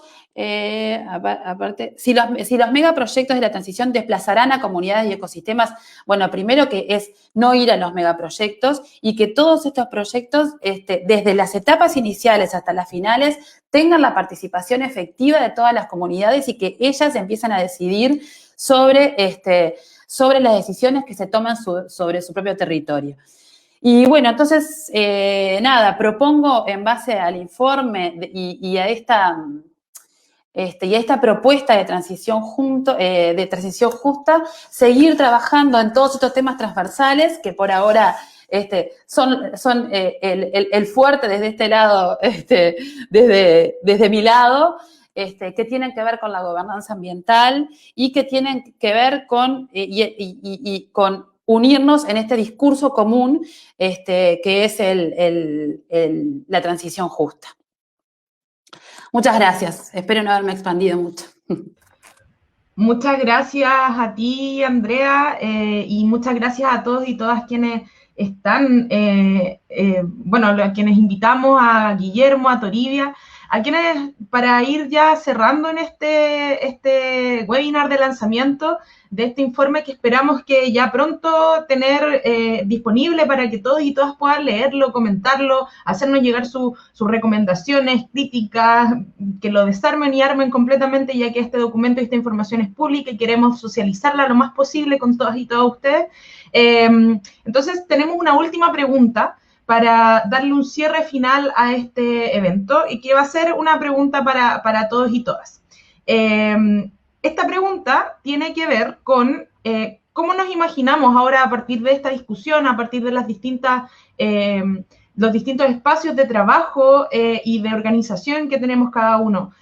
Speaker 15: aparte, si los megaproyectos de la transición desplazarán a comunidades y ecosistemas, bueno, primero que es no ir a los megaproyectos y que todos estos proyectos, desde las etapas iniciales hasta las finales, tengan la participación efectiva de todas las comunidades y que ellas empiezan a decidir sobre las decisiones que se toman sobre su propio territorio. Y bueno, entonces, propongo en base al informe y a esta propuesta de transición justa, seguir trabajando en todos estos temas transversales que por ahora son el fuerte desde este lado, desde mi lado, que tienen que ver con la gobernanza ambiental y que tienen que ver con unirnos en este discurso común que es la transición justa. Muchas gracias. Espero no haberme expandido mucho.
Speaker 12: Muchas gracias a ti, Andrea, y muchas gracias a todos y todas quienes están, a quienes invitamos, a Guillermo, a Toribia, a quienes, para ir ya cerrando en este webinar de lanzamiento de este informe que esperamos que ya pronto tener disponible para que todos y todas puedan leerlo, comentarlo, hacernos llegar sus recomendaciones, críticas, que lo desarmen y armen completamente, ya que este documento y esta información es pública y queremos socializarla lo más posible con todas y todos ustedes. Entonces, tenemos una última pregunta para darle un cierre final a este evento y que va a ser una pregunta para todos y todas. Esta pregunta tiene que ver con cómo nos imaginamos ahora a partir de esta discusión, a partir de los distintos espacios de trabajo y de organización que tenemos cada uno.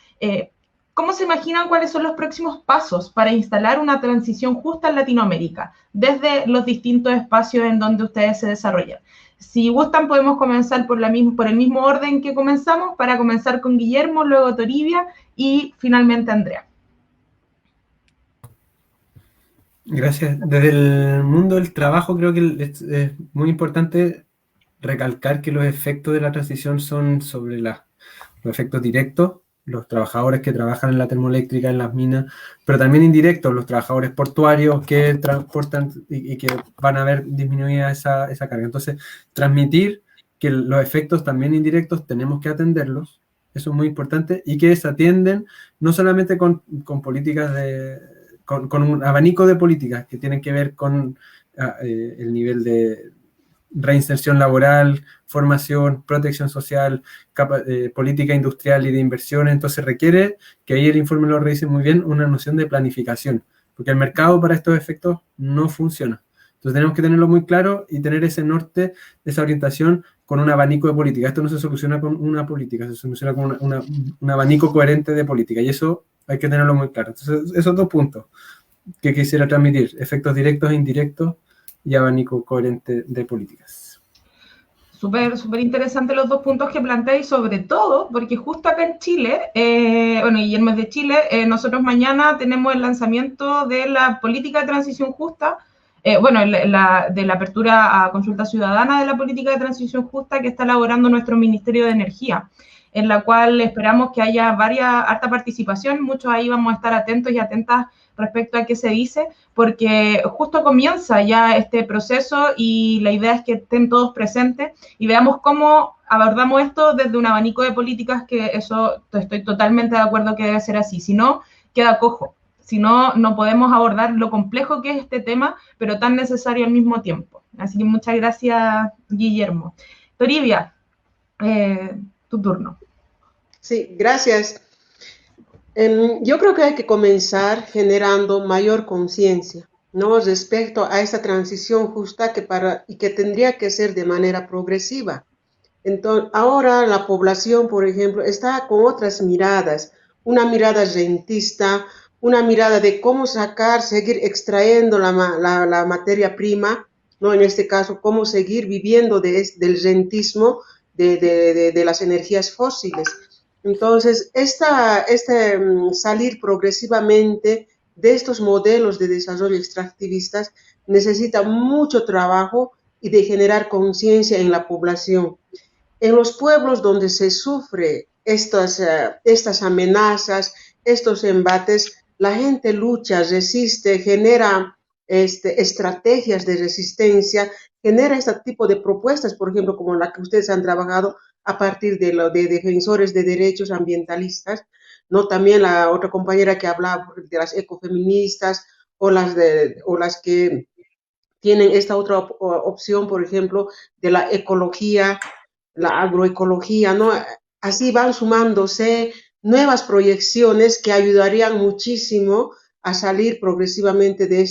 Speaker 12: ¿Cómo se imaginan cuáles son los próximos pasos para instalar una transición justa en Latinoamérica desde los distintos espacios en donde ustedes se desarrollan? Si gustan, podemos comenzar por el mismo orden que comenzamos, para comenzar con Guillermo, luego Toribia y finalmente Andrea.
Speaker 13: Gracias. Desde el mundo del trabajo creo que es muy importante recalcar que los efectos de la transición son sobre los efectos directos, los trabajadores que trabajan en la termoeléctrica, en las minas, pero también indirectos, los trabajadores portuarios que transportan y que van a ver disminuida esa carga. Entonces, transmitir que los efectos también indirectos tenemos que atenderlos, eso es muy importante, y que se atienden no solamente con políticas con un abanico de políticas que tienen que ver con el nivel de reinserción laboral, formación, protección social, política industrial y de inversiones. Entonces requiere, que ahí el informe lo revise muy bien, una noción de planificación, porque el mercado para estos efectos no funciona. Entonces tenemos que tenerlo muy claro y tener ese norte, esa orientación con un abanico de política. Esto no se soluciona con una política, se soluciona con un abanico coherente de política, y eso hay que tenerlo muy claro. Entonces, esos 2 puntos que quisiera transmitir: efectos directos e indirectos y abanico coherente de políticas.
Speaker 12: Súper, súper interesante los 2 puntos que planteáis, sobre todo porque justo acá en Chile, bueno, Guillermo es de Chile, nosotros mañana tenemos el lanzamiento de la política de transición justa, bueno, de la apertura a consulta ciudadana de la política de transición justa que está elaborando nuestro Ministerio de Energía, en la cual esperamos que haya harta participación. Muchos ahí vamos a estar atentos y atentas respecto a qué se dice, porque justo comienza ya este proceso y la idea es que estén todos presentes y veamos cómo abordamos esto desde un abanico de políticas, que eso estoy totalmente de acuerdo que debe ser así, si no, queda cojo. Si no, no podemos abordar lo complejo que es este tema, pero tan necesario al mismo tiempo. Así que muchas gracias, Guillermo. Toribia, tu turno.
Speaker 14: Sí, gracias. Yo creo que hay que comenzar generando mayor conciencia, ¿no?, respecto a esta transición justa que tendría que ser de manera progresiva. Entonces, ahora la población, por ejemplo, está con otras miradas, una mirada rentista, una mirada de cómo seguir extrayendo la materia prima, ¿no? En este caso, cómo seguir viviendo del rentismo de las energías fósiles. Entonces, salir progresivamente de estos modelos de desarrollo extractivistas necesita mucho trabajo y de generar conciencia en la población. En los pueblos donde se sufre estas amenazas, estos embates, la gente lucha, resiste, genera estrategias de resistencia, genera este tipo de propuestas, por ejemplo, como la que ustedes han trabajado a partir de defensores de derechos ambientalistas, ¿no? También la otra compañera que hablaba de las ecofeministas o las que tienen esta otra opción, por ejemplo, de la ecología, la agroecología, ¿no? Así van sumándose nuevas proyecciones que ayudarían muchísimo a salir progresivamente de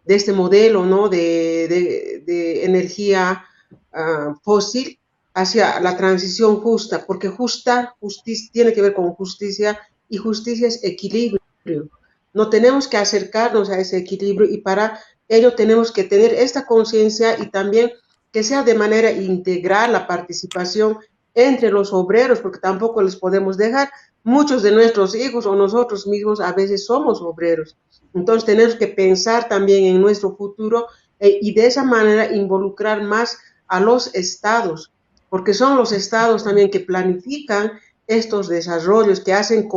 Speaker 14: este modelo, ¿no?, de energía fósil hacia la transición justa, porque justicia tiene que ver con justicia, y justicia es equilibrio. No tenemos que acercarnos a ese equilibrio, y para ello tenemos que tener esta conciencia, y también que sea de manera integral la participación entre los obreros, porque tampoco les podemos dejar. Muchos de nuestros hijos o nosotros mismos a veces somos obreros. Entonces tenemos que pensar también en nuestro futuro y de esa manera involucrar más a los estados, porque son los estados también que planifican estos desarrollos, que hacen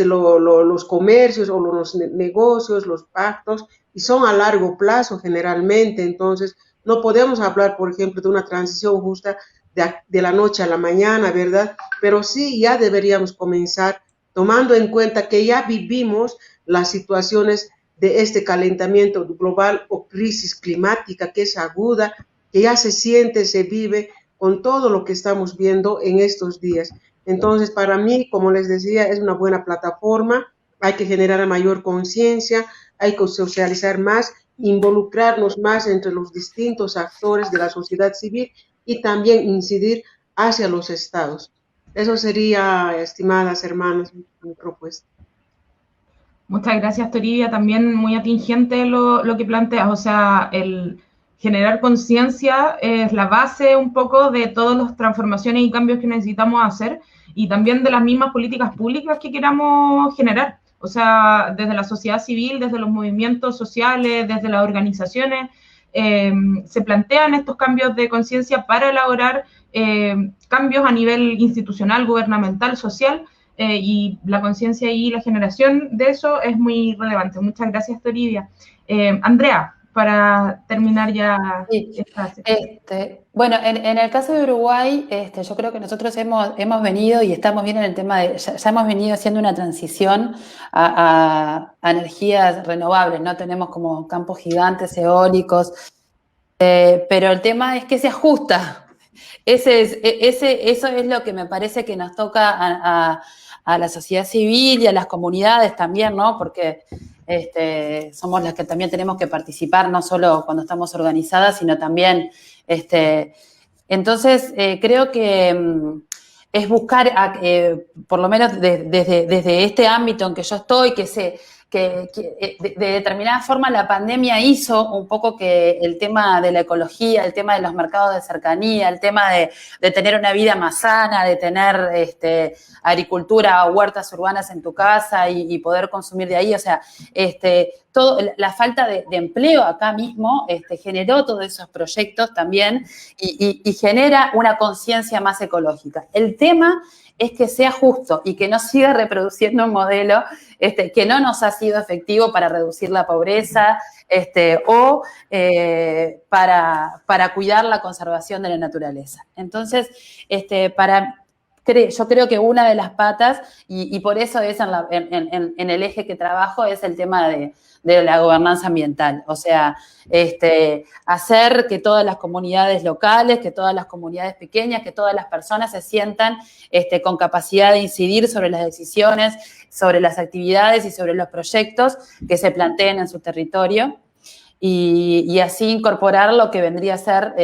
Speaker 14: los comercios o los negocios, los pactos, y son a largo plazo generalmente. Entonces no podemos hablar, por ejemplo, de una transición justa de la noche a la mañana, ¿verdad? Pero sí, ya deberíamos comenzar tomando en cuenta que ya vivimos las situaciones de este calentamiento global o crisis climática que es aguda, que ya se siente, se vive con todo lo que estamos viendo en estos días. Entonces, para mí, como les decía, es una buena plataforma. Hay que generar mayor conciencia, hay que socializar más, involucrarnos más entre los distintos actores de la sociedad civil y también incidir hacia los estados. Eso sería, estimadas hermanas, mi propuesta.
Speaker 12: Muchas gracias, Toribia. También muy atingente lo que planteas. O sea, el generar conciencia es la base un poco de todas las transformaciones y cambios que necesitamos hacer, y también de las mismas políticas públicas que queramos generar. O sea, desde la sociedad civil, desde los movimientos sociales, desde las organizaciones, se plantean estos cambios de conciencia para elaborar cambios a nivel institucional, gubernamental, social, y la conciencia y la generación de eso es muy relevante. Muchas gracias, Toribia. Andrea, para terminar ya esta sesión.
Speaker 15: Bueno, en el caso de Uruguay, yo creo que nosotros hemos venido y estamos bien en el tema de, ya hemos venido haciendo una transición a energías renovables, ¿no? Tenemos como campos gigantes eólicos, pero el tema es que se ajusta. Eso es lo que me parece que nos toca a la sociedad civil y a las comunidades también, ¿no? Porque somos las que también tenemos que participar, no solo cuando estamos organizadas, sino también Entonces, creo que es buscar, por lo menos desde este ámbito en que yo estoy, que de determinada forma la pandemia hizo un poco que el tema de la ecología, el tema de los mercados de cercanía, el tema de tener una vida más sana, de tener agricultura o huertas urbanas en tu casa y poder consumir de ahí, o sea, la falta de empleo acá mismo generó todos esos proyectos también y genera una conciencia más ecológica. El tema es que sea justo y que no siga reproduciendo un modelo que no nos ha sido efectivo para reducir la pobreza o para cuidar la conservación de la naturaleza. Entonces, yo creo que una de las patas, y por eso es en el eje que trabajo, es el tema de la gobernanza ambiental. O sea, hacer que todas las comunidades locales, que todas las comunidades pequeñas, que todas las personas se sientan con capacidad de incidir sobre las decisiones, sobre las actividades y sobre los proyectos que se planteen en su territorio y así incorporar lo que vendría a ser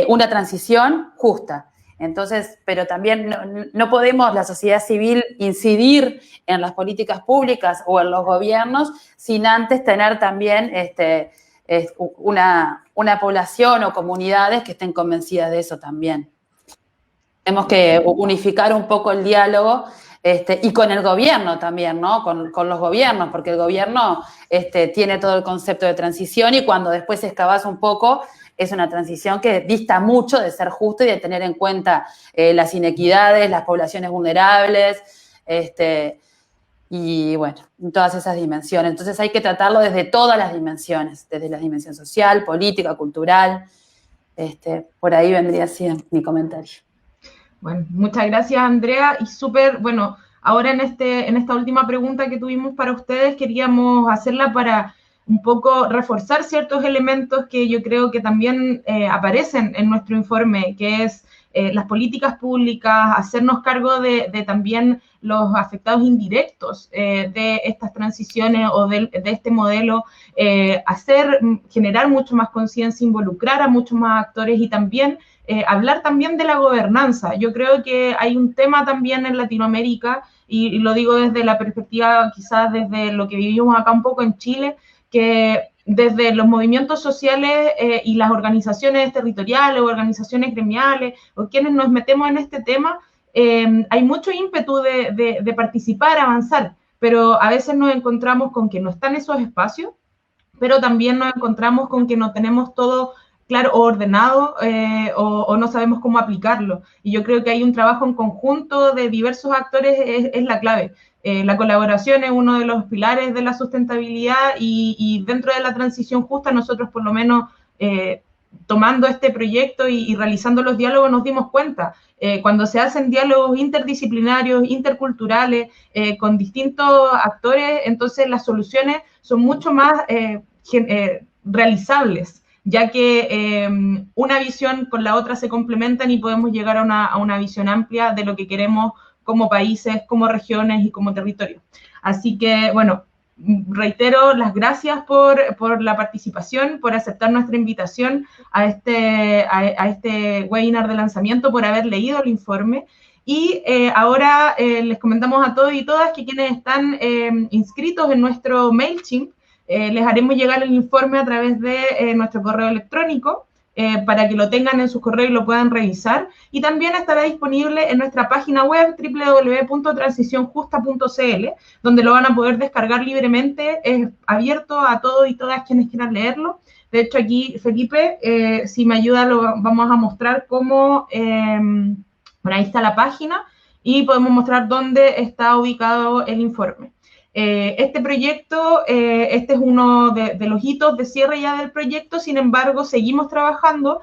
Speaker 15: una transición justa. Entonces, pero también no podemos, la sociedad civil, incidir en las políticas públicas o en los gobiernos sin antes tener también una población o comunidades que estén convencidas de eso también. Tenemos que unificar un poco el diálogo y con el gobierno también, ¿no? Con los gobiernos, porque el gobierno tiene todo el concepto de transición y cuando después excavas un poco, es una transición que dista mucho de ser justa y de tener en cuenta las inequidades, las poblaciones vulnerables, y bueno, en todas esas dimensiones. Entonces hay que tratarlo desde todas las dimensiones, desde la dimensión social, política, cultural. Por ahí vendría así mi comentario.
Speaker 12: Bueno, muchas gracias, Andrea, y súper, bueno, ahora en esta última pregunta que tuvimos para ustedes, queríamos hacerla para un poco reforzar ciertos elementos que yo creo que también aparecen en nuestro informe, que es las políticas públicas, hacernos cargo de también los afectados indirectos de estas transiciones o de este modelo, generar mucho más conciencia, involucrar a muchos más actores y también hablar también de la gobernanza. Yo creo que hay un tema también en Latinoamérica, y lo digo desde la perspectiva, quizás desde lo que vivimos acá un poco en Chile, que desde los movimientos sociales y las organizaciones territoriales o organizaciones gremiales o quienes nos metemos en este tema, hay mucho ímpetu de participar, avanzar, pero a veces nos encontramos con que no están esos espacios, pero también nos encontramos con que no tenemos todo claro o ordenado o no sabemos cómo aplicarlo. Y yo creo que hay un trabajo en conjunto de diversos actores es la clave. La colaboración es uno de los pilares de la sustentabilidad y dentro de la transición justa nosotros por lo menos tomando este proyecto y realizando los diálogos nos dimos cuenta. Cuando se hacen diálogos interdisciplinarios, interculturales, con distintos actores, entonces las soluciones son mucho más realizables, ya que una visión con la otra se complementan y podemos llegar a una visión amplia de lo que queremos como países, como regiones y como territorio. Así que, bueno, reitero las gracias por la participación, por aceptar nuestra invitación a este webinar de lanzamiento, por haber leído el informe. Y ahora les comentamos a todos y todas que quienes están inscritos en nuestro MailChimp, les haremos llegar el informe a través de nuestro correo electrónico, para que lo tengan en sus correos y lo puedan revisar. Y también estará disponible en nuestra página web www.transicionjusta.cl, donde lo van a poder descargar libremente. Es abierto a todos y todas quienes quieran leerlo. De hecho, aquí, Felipe, si me ayuda, lo vamos a mostrar cómo... bueno, ahí está la página y podemos mostrar dónde está ubicado el informe. Este proyecto, este es uno de los hitos de cierre ya del proyecto, sin embargo, seguimos trabajando.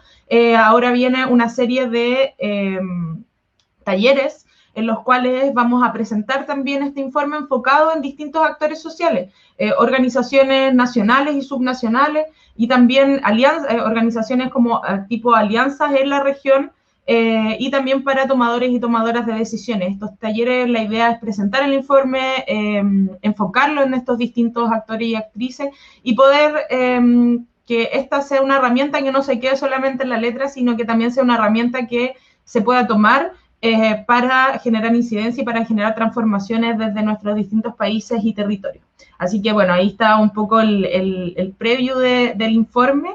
Speaker 12: Ahora viene una serie de talleres en los cuales vamos a presentar también este informe enfocado en distintos actores sociales, organizaciones nacionales y subnacionales, y también organizaciones como tipo alianzas en la región, y también para tomadores y tomadoras de decisiones. Estos talleres, la idea es presentar el informe, enfocarlo en estos distintos actores y actrices y poder que esta sea una herramienta que no se quede solamente en la letra, sino que también sea una herramienta que se pueda tomar para generar incidencia y para generar transformaciones desde nuestros distintos países y territorios. Así que bueno, ahí está un poco el preview del informe.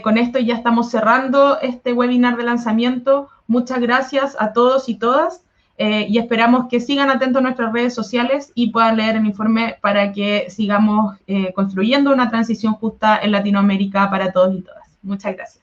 Speaker 12: Con esto ya estamos cerrando este webinar de lanzamiento. Muchas gracias a todos y todas y esperamos que sigan atentos a nuestras redes sociales y puedan leer el informe para que sigamos construyendo una transición justa en Latinoamérica para todos y todas. Muchas gracias.